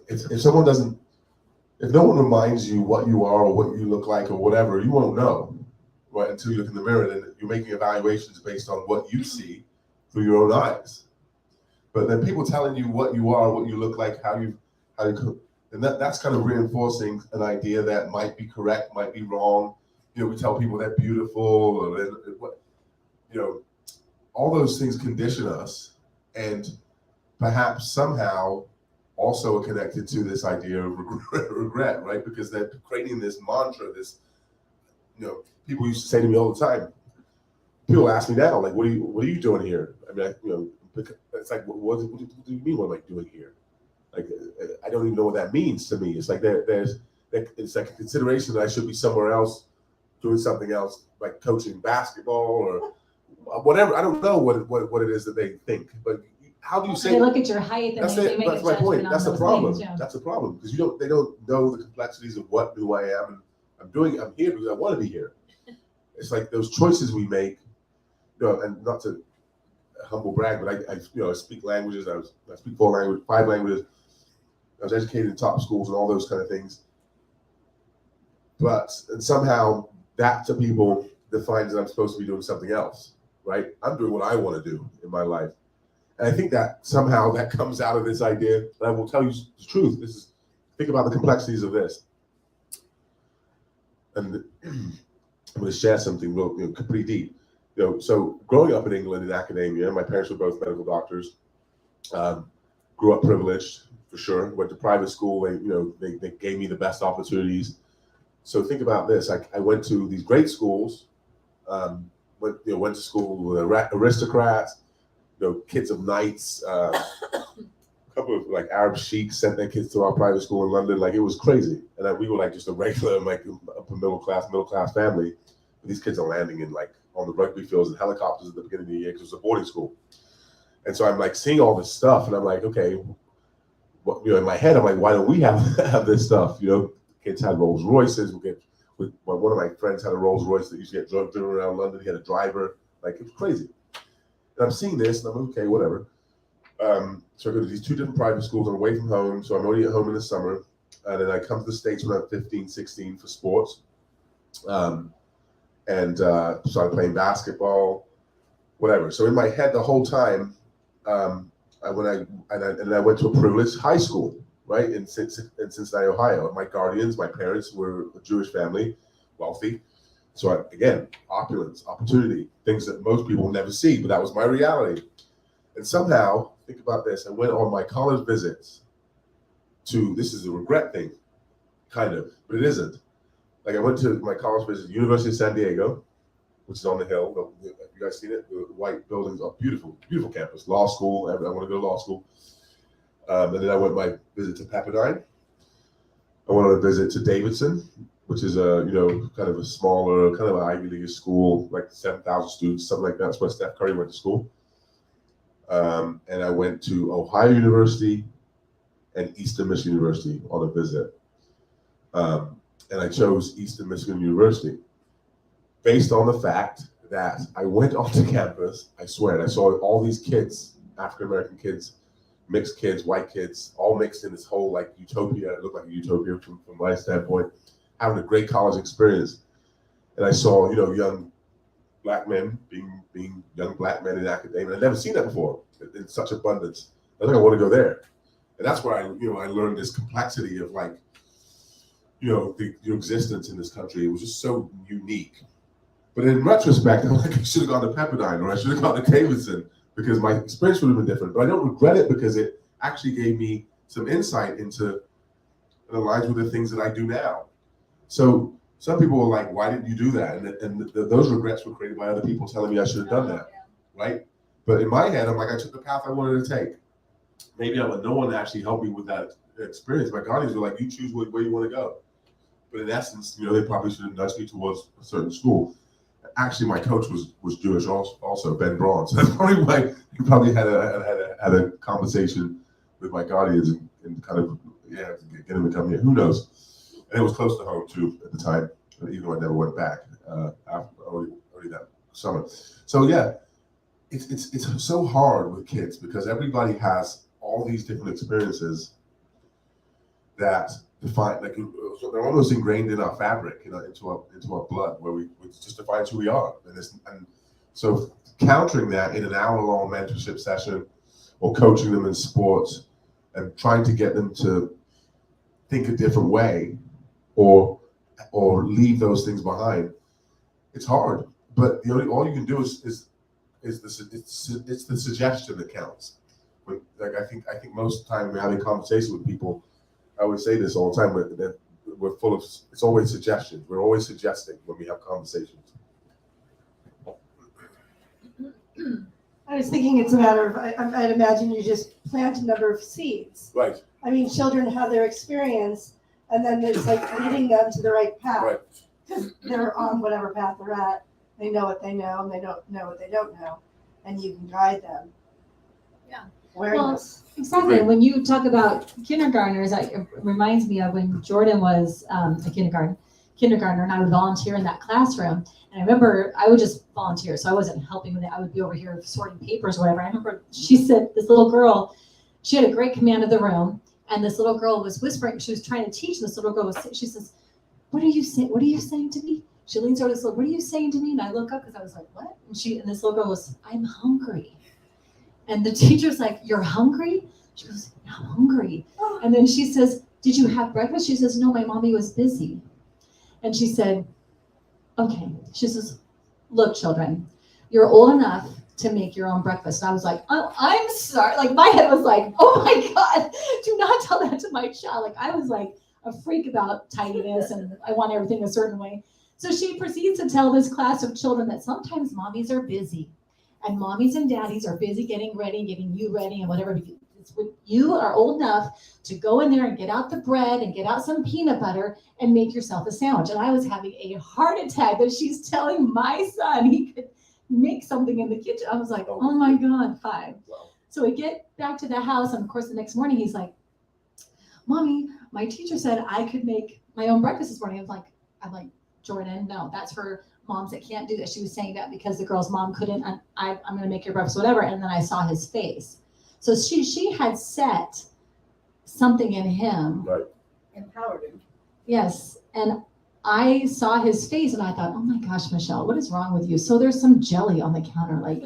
if no one reminds you what you are or what you look like or whatever, you won't know, right? Until you look in the mirror, and you're making evaluations based on what you see through your own eyes. But then people telling you what you are, what you look like, how you, and that's kind of reinforcing an idea that might be correct, might be wrong. We tell people they're beautiful, or all those things condition us, and perhaps somehow also are connected to this idea of regret, right? Because they're creating this mantra, people used to say to me all the time. People ask me now, like, what are you doing here? I mean, it's like, what do you mean? What am I doing here? Like, I don't even know what that means to me. It's like it's like a consideration that I should be somewhere else, doing something else, like coaching basketball or whatever. I don't know what it is that they think, but how do you say? They look at your height and That's they make a That's my judgment point. on That's the those problem. things, yeah. That's the problem, because they don't know the complexities of who I am, and I'm here because I want to be here. It's like those choices we make, and not to humble brag, but I speak languages. I speak 5 languages. I was educated in top schools and all those kind of things. And somehow that to people defines that I'm supposed to be doing something else, right? I'm doing what I want to do in my life. And I think that somehow that comes out of this idea, and I will tell you the truth. Think about the complexities of this. And I'm going to share something pretty deep. So growing up in England in academia, my parents were both medical doctors. Grew up privileged, for sure. Went to private school. They gave me the best opportunities. So think about this. I went to these great schools. Went to school with aristocrats, kids of knights. A couple of like Arab sheiks sent their kids to our private school in London. Like, it was crazy. And we were like just a regular, like, upper middle class family. These kids are landing in on the rugby fields and helicopters at the beginning of the year because it was a boarding school. And so I'm like seeing all this stuff, and I'm like, okay, in my head I'm like, why don't we have this stuff? Kids had Rolls Royces. One of my friends had a Rolls Royce that used to get driven around London. He had a driver. Like, it was crazy. And I'm seeing this, and I'm okay, whatever. So I go to these 2 different private schools. I'm away from home, so I'm only at home in the summer. And then I come to the States when I'm 15, 16 for sports. And started playing basketball, whatever. So in my head the whole time, I went to a privileged high school, right, in Cincinnati, Ohio. My guardians, my parents were a Jewish family, wealthy. So again, opulence, opportunity, things that most people never see, but that was my reality. And somehow, think about this, I went on my college visits this is a regret thing, kind of, but it isn't. Like, I went to my college visit, University of San Diego, which is on the hill. Have you guys seen it? The white buildings are beautiful, beautiful campus. Law school. I want to go to law school. And then I went my visit to Pepperdine. I went on a visit to Davidson, which is kind of a smaller, kind of an Ivy League school, like 7,000 students, something like that. That's where Steph Curry went to school. And I went to Ohio University and Eastern Michigan University on a visit. And I chose Eastern Michigan University based on the fact that I went onto campus, I swear, and I saw all these kids, African-American kids, mixed kids, white kids, all mixed in this whole like utopia. It looked like a utopia from my standpoint, having a great college experience. And I saw, young black men being young black men in academia. I'd never seen that before in such abundance. I think I want to go there, and that's where I learned this complexity of like, your existence in this country. It was just so unique. But in retrospect, I'm like, I should have gone to Pepperdine or I should have gone to Davidson because my experience would have been different. But I don't regret it because it actually gave me some insight into and aligns with the things that I do now. So some people were like, why didn't you do that? And those regrets were created by other people telling me I should have done that, right? But in my head, I'm like, I took the path I wanted to take. Maybe no one actually helped me with that experience. My guardians were like, you choose where you want to go. But in essence, they probably should have nudged me towards a certain school. Actually, my coach was Jewish also, Ben Braun. So that's probably why he probably had a conversation with my guardians and kind of get him to come here. Who knows? And it was close to home too at the time, even though I never went back after already that summer. So yeah, it's so hard with kids because everybody has all these different experiences that define, like, so they're almost ingrained in our fabric, into our blood, where it just defines who we are. And so countering that in an hour-long mentorship session or coaching them in sports and trying to get them to think a different way or leave those things behind, it's hard. But all you can do is the suggestion that counts. But like I think most of the time we're having conversations with people, I would say this all the time, that we're full of, it's always suggestions. We're always suggesting when we have conversations. I was thinking it's a matter of, I'd imagine you just plant a number of seeds. Right. I mean, children have their experience, and then it's like leading them to the right path. Right. Because they're on whatever path they're at. They know what they know, and they don't know what they don't know. And you can guide them. Yeah. Awareness. Exactly. Right. When you talk about kindergartners, it reminds me of when Jordan was a kindergartner, and I would volunteer in that classroom. And I remember I would just volunteer, so I wasn't helping with it. I would be over here sorting papers or whatever. I remember she said, this little girl, she had a great command of the room, and this little girl was whispering. She was trying to teach. And this little girl she says, "What are you saying? What are you saying to me?" She leans over to this little, "What are you saying to me?" And I look up because I was like, "What?" And this little girl goes, "I'm hungry." And the teacher's like, "You're hungry?" She goes, "I'm hungry." And then she says, "Did you have breakfast?" She says, "No, my mommy was busy." And she said, "Okay." She says, "Look, children, you're old enough to make your own breakfast." And I was like, "Oh, I'm sorry." Like my head was like, "Oh my God, do not tell that to my child." Like I was like a freak about tidiness and I want everything a certain way. So she proceeds to tell this class of children that sometimes mommies are busy. And mommies and daddies are busy getting ready, getting you ready and whatever. It's when you are old enough to go in there and get out the bread and get out some peanut butter and make yourself a sandwich. And I was having a heart attack that she's telling my son he could make something in the kitchen. I was like, oh my God, 5. Wow. So we get back to the house, and of course the next morning he's like, "Mommy, my teacher said I could make my own breakfast this morning." I'm like, "Jordan, no, that's for moms that can't do that." She was saying that because the girl's mom couldn't, and I'm going to make your breakfast, whatever. And then I saw his face. So she had set something in him. Right. Empowered him. Yes. And I saw his face and I thought, "Oh my gosh, Michelle, what is wrong with you?" So there's some jelly on the counter. Like,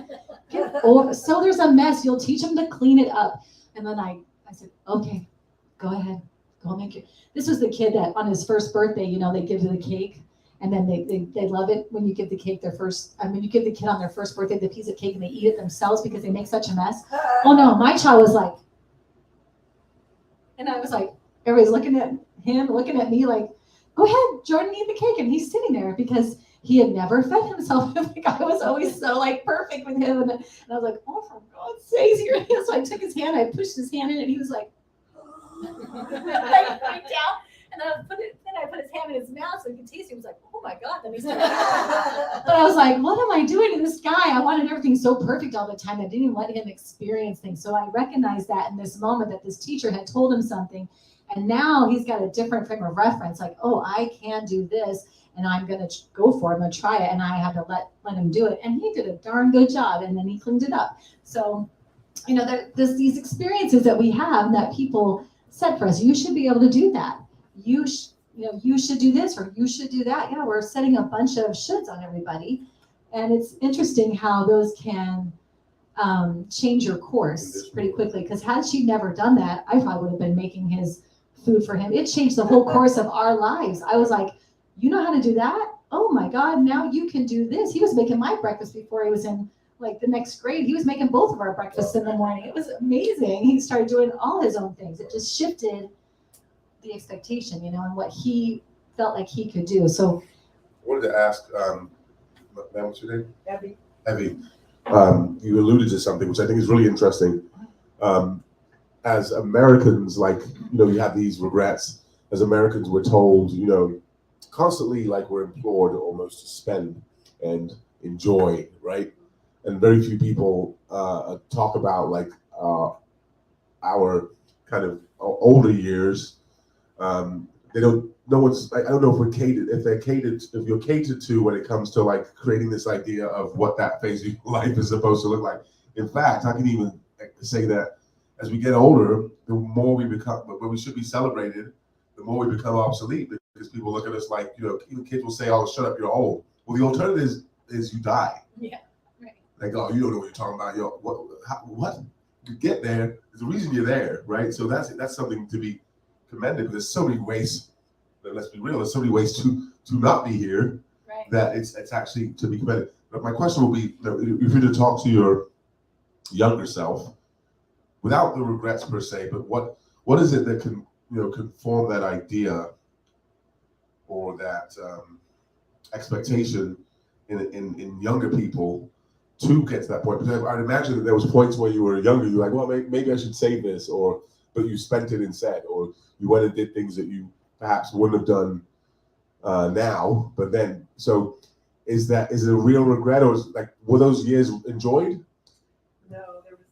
so there's a mess. You'll teach him to clean it up. And then I said, "Okay, go ahead. Go make it." This was the kid that on his first birthday, they give you the cake. And then they love it when you give the kid you give the kid on their first birthday the piece of cake and they eat it themselves because they make such a mess. Oh no, my child was like, and I was like, everybody's looking at him, looking at me like, "Go ahead, Jordan, eat the cake." And he's sitting there because he had never fed himself. Like I was always so like perfect with him. And I was like, "Oh, for God's sakes, here he is." So I took his hand, I pushed his hand in and he was like, I freaked out. And then I put his hand in his mouth so he could taste it. He was like, "Oh my God." Then he started. But I was like, what am I doing to this guy? I wanted everything so perfect all the time. I didn't even let him experience things. So I recognized that in this moment that this teacher had told him something. And now he's got a different frame of reference. Like, oh, I can do this and I'm going to go for it. I'm going to try it. And I had to let him do it. And he did a darn good job. And then he cleaned it up. So, there's these experiences that we have that people set for us. You should be able to do that. You should do this or you should do that. Yeah, we're setting a bunch of shoulds on everybody. And it's interesting how those can change your course pretty quickly. Because had she never done that, I probably would have been making his food for him. It changed the whole course of our lives. I was like, you know how to do that? Oh my God, now you can do this. He was making my breakfast before he was in like the next grade. He was making both of our breakfasts in the morning. It was amazing. He started doing all his own things. It just shifted the expectation, you know, and what he felt like he could do. So I wanted to ask, ma'am, what's your name? Abby. Evie. You alluded to something which I think is really interesting. As Americans, like, you know, you have these regrets. As Americans, we're told, you know, constantly, like, we're implored almost to spend and enjoy, right? And very few people talk about, like, our kind of older years. They don't. No one's. I don't know if we're catered. If they're catered. If you're catered to when it comes to like creating this idea of what that phase of life is supposed to look like. In fact, I can even say that as we get older, the more we become, when we should be celebrated, the more we become obsolete because people look at us like, you know, even kids will say, "Oh, shut up, you're old." Well, the alternative is you die. Yeah, right. Like, oh, you don't know what you're talking about. Yo, what? You get there. There's a reason you're there, right? So that's something to be commended. Because there's so many ways. Let's be real. There's so many ways to not be here Right. that it's actually to be commended. But my question will be, if you're to talk to your younger self, without the regrets per se, but what is it that can form that idea or that expectation in younger people to get to that point? Because I'd imagine that there was points where you were younger, you're like, well, maybe I should save this, but you spent it instead, or you went and did things that you perhaps wouldn't have done now. But then, so is it a real regret, or were those years enjoyed? No, there was.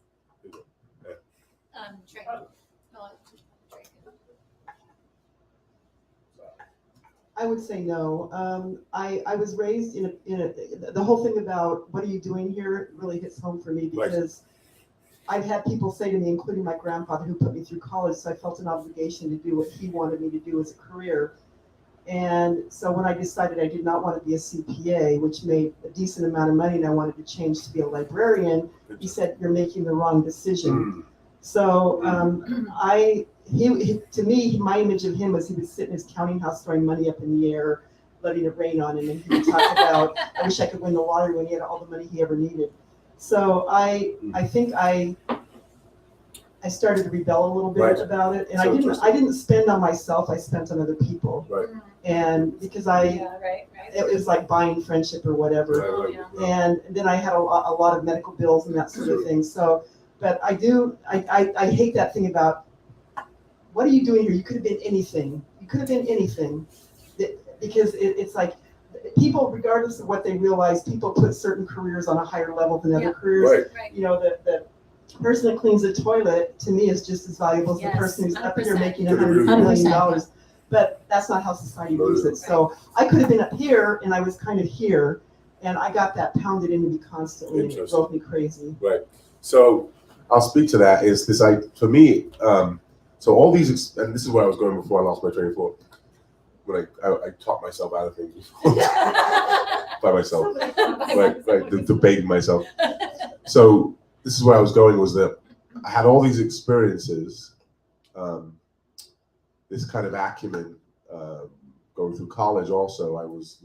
Drink. Oh, drink. I would say no. I was raised in the whole thing about what are you doing here really hits home for me because I've had people say to me, including my grandfather who put me through college, so I felt an obligation to do what he wanted me to do as a career. And so when I decided I did not want to be a CPA, which made a decent amount of money, and I wanted to change to be a librarian, he said, you're making the wrong decision. So to me, my image of him was he would sit in his counting house throwing money up in the air, letting it rain on him, and he would talk about, I wish I could win the lottery when he had all the money he ever needed. So I think I started to rebel a little bit about it, and So I didn't spend on myself. I spent on other people, Right. and because Yeah, right. it was like buying friendship or whatever. Oh, yeah. And then I had a lot of medical bills and that sort of thing. So, but I hate that thing about what are you doing here? You could have been anything. You could have been anything, because it's like. People, regardless of what they realize, people put certain careers on a higher level than other careers. Right. You know, the person that cleans the toilet to me is just as valuable as the Yes, person who's up here 100%. making $100 million. 100%. But that's not how society views it. So I could have been up here and I was kind of here, and I got that pounded into me constantly, and it drove me crazy. Right. So I'll speak to that. Is this for me? So all these, and this is where I was going before I lost my train of thought. When I taught myself out of things by myself, right, debating myself. So this is where I was going, was that I had all these experiences, this kind of acumen, going through college. Also, I was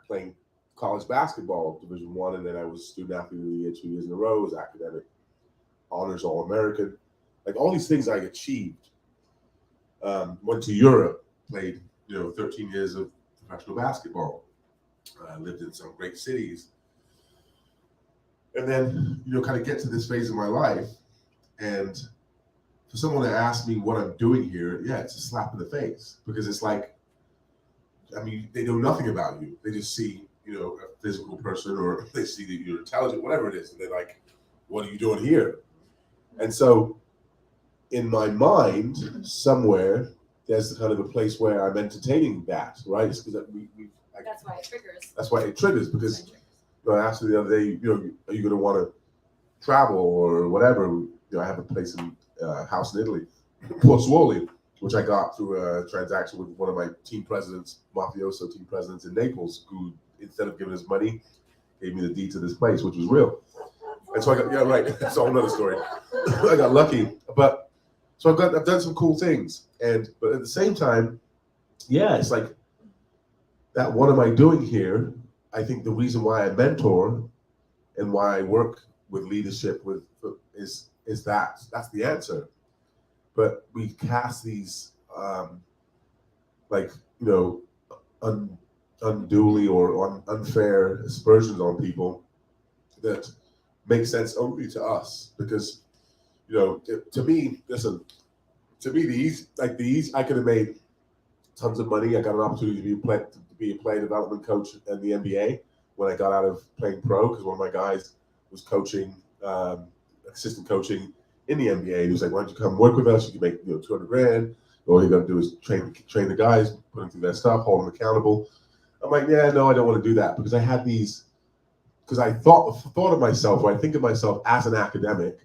playing college basketball, Division I, and then I was student athlete of the year 2 years in a row. Was academic honors All-American, like all these things I achieved. Went to Europe. Played, 13 years of professional basketball. Lived in some great cities. And then, kind of get to this phase of my life. And for someone to ask me what I'm doing here, it's a slap in the face. Because it's like, they know nothing about you. They just see, a physical person, or they see that you're intelligent, whatever it is. And they're like, what are you doing here? And so in my mind, somewhere, there's kind of a place where I'm entertaining that, right? It's because That's why it triggers. That's why it triggers, because I asked her the other day, are you going to want to travel or whatever? I have a place in house in Italy, Pozzuoli, which I got through a transaction with one of my team presidents, mafioso team presidents in Naples, who instead of giving us money, gave me the deed to this place, which was real. And so I got, yeah, right. That's a whole nother story. I got lucky, but so I've done some cool things, but at the same time, yeah, it's like that. What am I doing here? I think the reason why I mentor and why I work with leadership is that's the answer. But we cast these unduly or unfair aspersions on people that make sense only to us, because to me, listen, I could have made tons of money. I got an opportunity to be a player development coach in the NBA when I got out of playing pro, because one of my guys was coaching, assistant coaching in the NBA. He was like, "Why don't you come work with us? You can make $200,000. All you got to do is train the guys, put them through their stuff, hold them accountable." I'm like, "Yeah, no, I don't want to do that," because I had because I thought of myself, or I think of myself as an academic,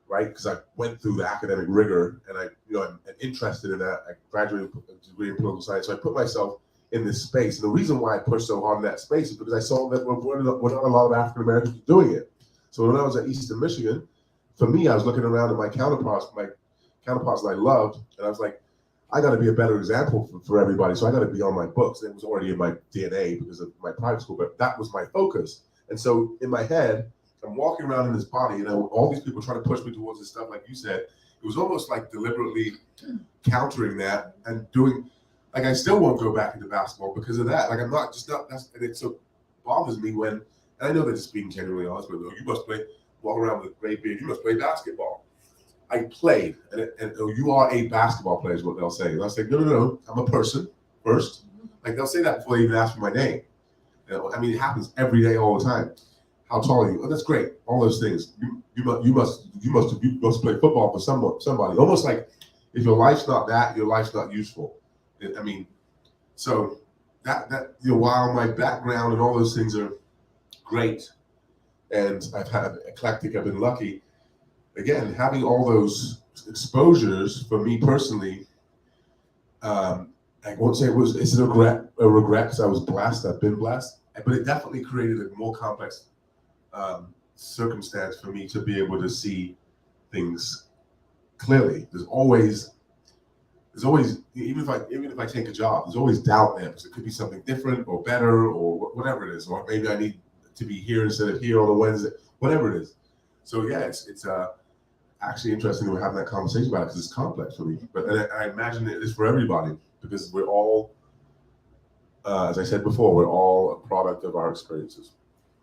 right? Because I went through the academic rigor, and I'm interested in that. I graduated with a degree in political science, so I put myself in this space. And the reason why I pushed so hard in that space is because I saw that we're not a lot of African Americans doing it. So when I was at Eastern Michigan, for me, I was looking around at my counterparts that I loved, and I was like, I got to be a better example for everybody. So I got to be on my books. It was already in my DNA because of my private school, but that was my focus. And so in my head, I'm walking around in this body, all these people trying to push me towards this stuff, like you said. It was almost like deliberately countering that and doing, like, I still won't go back into basketball because of that. Like, I'm not, and it so bothers me when, and I know that it's being genuinely honest, but you must walk around with a great beard, you must play basketball. I played, and you are a basketball player is what they'll say. And I'll say, no, I'm a person first. Like, they'll say that before they even ask for my name. I mean, it happens every day, all the time. How tall are you? Oh, that's great. All those things. You must play football for somebody. Almost like if your life's not that, your life's not useful. I mean, so that while my background and all those things are great, and I've had eclectic, I've been lucky. Again, having all those exposures for me personally, I won't say it's a regret because I was blessed. I've been blessed, but it definitely created a more complex circumstance for me to be able to see things clearly. There's always even if I take a job, there's always doubt there because it could be something different or better or whatever it is, or maybe I need to be here instead of here on a Wednesday, whatever it is. So yeah, it's actually interesting that we're having that conversation about it because it's complex for me. But I imagine it is for everybody because we're all, as I said before, we're all a product of our experiences.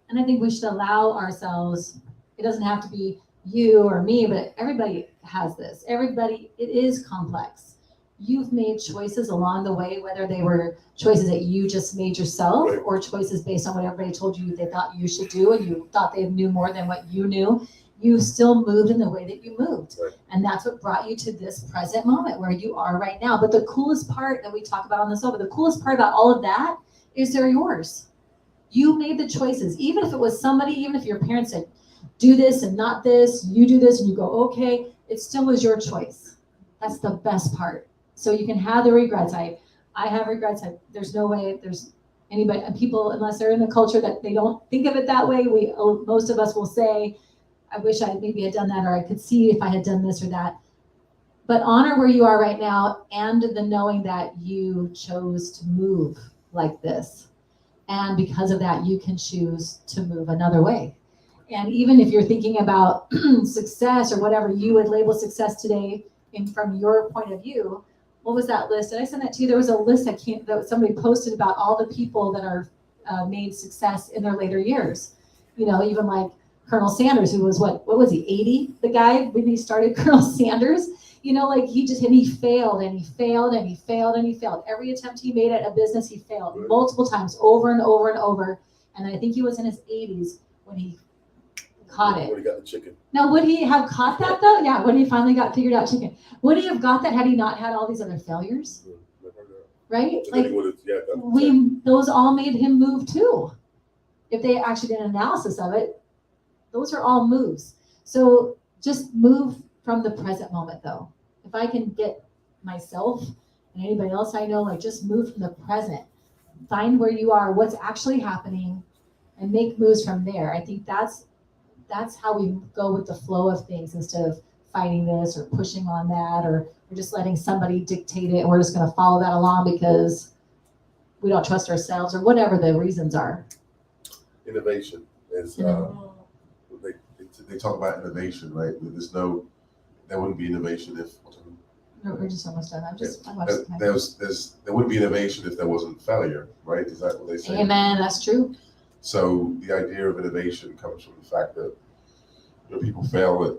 And I think we should allow ourselves, it doesn't have to be you or me, but everybody has this. Everybody, it is complex. You've made choices along the way, whether they were choices that you just made yourself Right. or choices based on what everybody told you they thought you should do and you thought they knew more than what you knew. You still moved in the way that you moved. Right. And that's what brought you to this present moment where you are right now. But the coolest part that we talk about on the show, but the coolest part about all of that is they're yours. You made the choices, even if it was somebody, even if your parents said, do this and not this, you do this and you go, okay, it still was your choice. That's the best part. So you can have the regrets. I have regrets. There's no way there's anybody, people, unless they're in a culture that they don't think of it that way, most of us will say, I wish I maybe had done that, or I could see if I had done this or that. But honor where you are right now and the knowing that you chose to move like this. And because of that, you can choose to move another way. And even if you're thinking about success or whatever you would label success today from your point of view, what was that list? Did I send that to you? There was a list that somebody posted about all the people that are made success in their later years. Even like Colonel Sanders, who was what was he, 80? The guy, when he started, Colonel Sanders, like he failed and he failed and he failed and he failed. Every attempt he made at a business, he failed multiple times, over and over and over. And I think he was in his 80s when he caught it. When he got the chicken. Now, would he have caught that though? Yeah, when he finally got figured out chicken. Would he have got that had he not had all these other failures? Right? Like, those all made him move too. If they actually did an analysis of it, those are all moves. So just move from the present moment though. If I can get myself and anybody else I know, like just move from the present. Find where you are, what's actually happening, and make moves from there. I think that's how we go with the flow of things instead of fighting this or pushing on that, or we're just letting somebody dictate it and we're just going to follow that along because we don't trust ourselves or whatever the reasons are. Innovation is, they talk about innovation, right? There wouldn't be innovation if, We're just almost done. I watched the time. there wouldn't be innovation if there wasn't failure, right? Is that what they say? Amen. That's true. So the idea of innovation comes from the fact that people fail at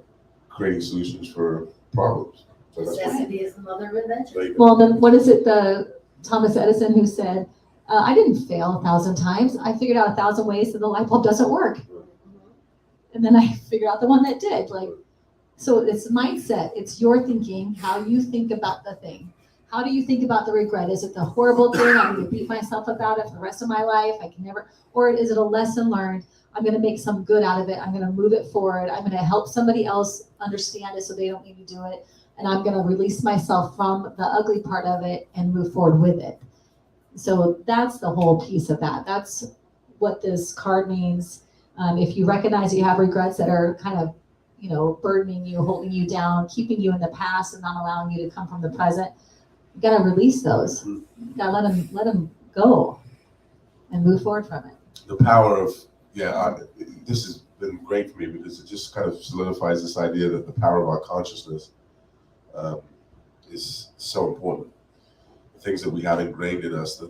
creating solutions for problems. So that's what, Necessity is the mother of invention. there you go. Well, then what is it? The Thomas Edison who said, "I didn't fail 1,000 times. I figured out 1,000 ways that the light bulb doesn't work, and then I figured out the one that did." Like, so it's mindset. It's your thinking, how you think about the thing. How do you think about the regret? Is it the horrible thing? I'm going to beat myself about it for the rest of my life. I can never. Or is it a lesson learned? I'm going to make some good out of it. I'm going to move it forward. I'm going to help somebody else understand it so they don't need to do it. And I'm going to release myself from the ugly part of it and move forward with it. So that's the whole piece of that. That's what this card means. If you recognize that you have regrets that are kind of, burdening you, holding you down, keeping you in the past and not allowing you to come from the present, you got to release those. You got to let them go and move forward from it. The power of, this has been great for me because it just kind of solidifies this idea that the power of our consciousness is so important. The things that we have ingrained in us, the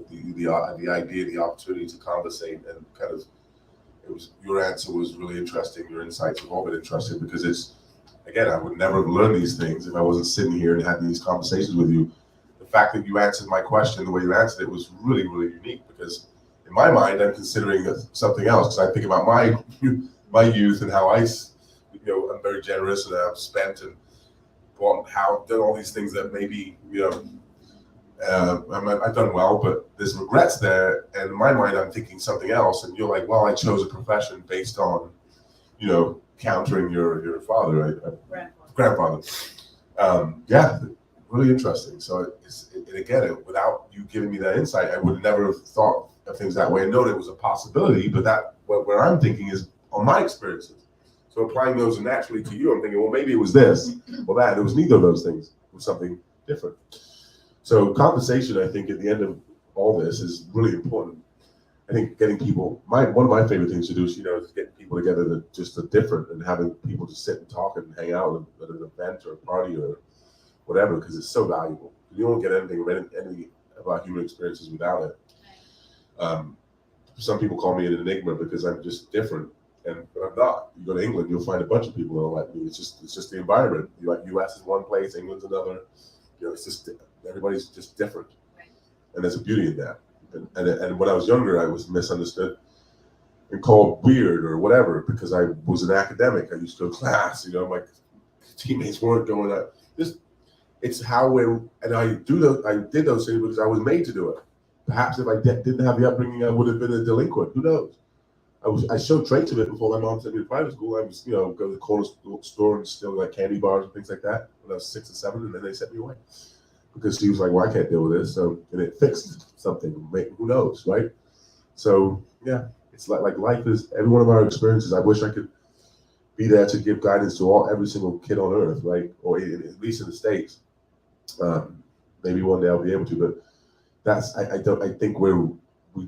idea, the opportunity to conversate and kind of, your answer was really interesting. Your insights have all been interesting because it's, again, I would never have learned these things if I wasn't sitting here and having these conversations with you. The fact that you answered my question the way you answered it was really, really unique because in my mind, I'm considering something else. Because I think about my youth and how I'm very generous and I've spent and bought, done all these things that maybe, I've done well, but there's regrets there. And in my mind, I'm thinking something else. And you're like, well, I chose a profession based on, countering your father, right? Grandfather. Really interesting. So without you giving me that insight, I would never have thought of things that way and known it was a possibility. But where I'm thinking is on my experiences. So applying those naturally to you, I'm thinking, well, maybe it was this or that. It was neither of those things. It was something different. So conversation, I think, at the end of all this is really important. I think getting people, one of my favorite things to do is, is getting people together that just are different and having people just sit and talk and hang out at an event or a party or whatever, because it's so valuable. You don't get anything of our human experiences without it. Some people call me an enigma because I'm just different, but I'm not. You go to England, you'll find a bunch of people that are like me. It's just the environment. U.S. is one place, England's another. It's just everybody's just different, and there's a beauty in that. And when I was younger, I was misunderstood and called weird or whatever because I was an academic. I used to go to class. My teammates weren't doing that. It's how I did those things because I was made to do it. Perhaps if I didn't have the upbringing, I would have been a delinquent. Who knows? I showed traits of it before my mom sent me to private school. I was, go to the corner store and steal like candy bars and things like that when I was 6 or 7, and then they sent me away because she was like, "Well, I can't deal with this." So, and it fixed something. Who knows, right? So, it's like life is every one of our experiences. I wish I could be there to give guidance to every single kid on earth, right? Or at least in the States. Maybe one day I'll be able to, but I think we don't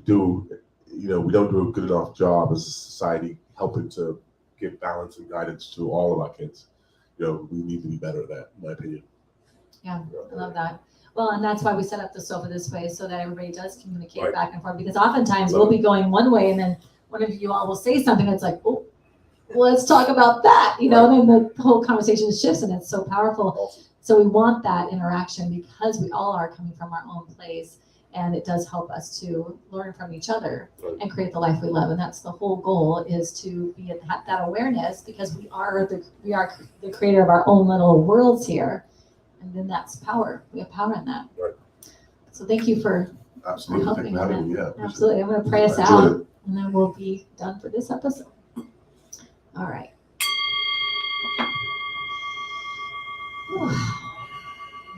do a good enough job as a society helping to give balance and guidance to all of our kids. We need to be better at that, in my opinion. Yeah, I love that. Well, and that's why we set up the sofa this way so that everybody does communicate Right. back and forth, because oftentimes we'll be going one way and then one of you all will say something that's like, oh, well, let's talk about that, and then the whole conversation shifts and it's so powerful. Awesome. So we want that interaction because we all are coming from our own place, and it does help us to learn from each other Right. and create the life we love. And that's the whole goal, is to be at that awareness, because we are the creator of our own little worlds here. And then that's power. We have power in that. Right. So thank you for Absolutely. Thank you for having me. Yeah. appreciate it. absolutely. I'm going to pray us I enjoyed out, and then we'll be done for this episode. All right. Whew.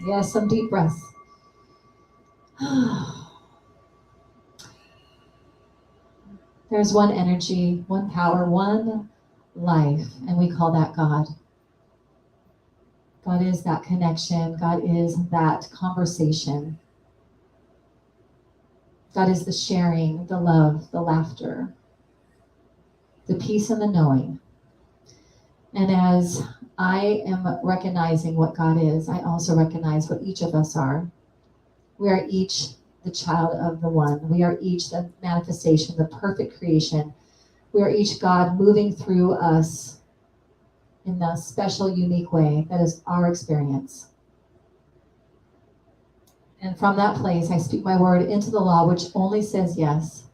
Yes, some deep breaths. There's one energy, one power, one life, and we call that God. God is that connection. God is that conversation. God is the sharing, the love, the laughter, the peace and the knowing. And as I am recognizing what God is, I also recognize what each of us are. We are each the child of the one. We are each the manifestation, the perfect creation. We are each God moving through us in a special, unique way that is our experience. And from that place, I speak my word into the law, which only says yes.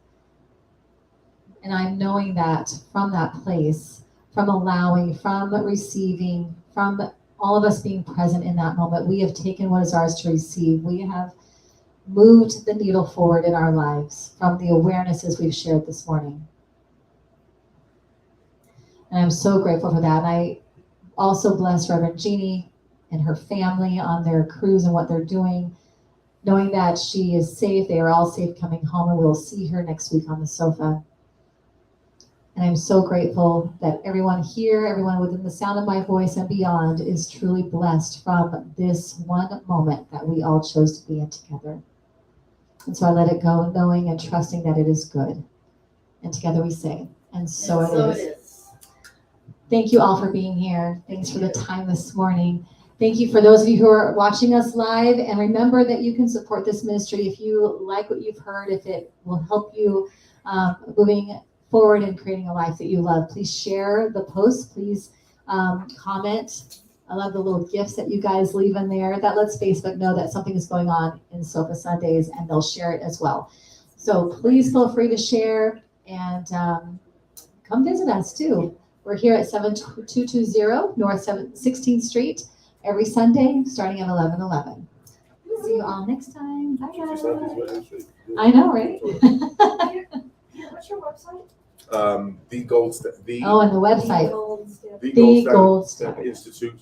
And I'm knowing that from that place, from allowing, from receiving, from all of us being present in that moment, we have taken what is ours to receive. We have moved the needle forward in our lives from the awarenesses we've shared this morning. And I'm so grateful for that. And I also bless Reverend Jeannie and her family on their cruise and what they're doing, knowing that she is safe. They are all safe coming home, and we'll see her next week on the sofa. And I'm so grateful that everyone here, everyone within the sound of my voice and beyond, is truly blessed from this one moment that we all chose to be in together. And so I let it go, knowing and trusting that it is good. And together we say, and so it is. Thank you all for being here. Thanks for the time this morning. Thank you for those of you who are watching us live. And remember that you can support this ministry if you like what you've heard, if it will help you moving forward and creating a life that you love. Please share the post. Please comment. I love the little gifts that you guys leave in there. That lets Facebook know that something is going on in Sofa Sundays, and they'll share it as well. So please feel free to share and come visit us too. We're here at 7220 North 16th Street every Sunday starting at 11:11. See you all next time. Bye guys. I know, right? What's your website? The Gold Step. Oh, and the website, Gold Standard. The Gold Standard. Institute.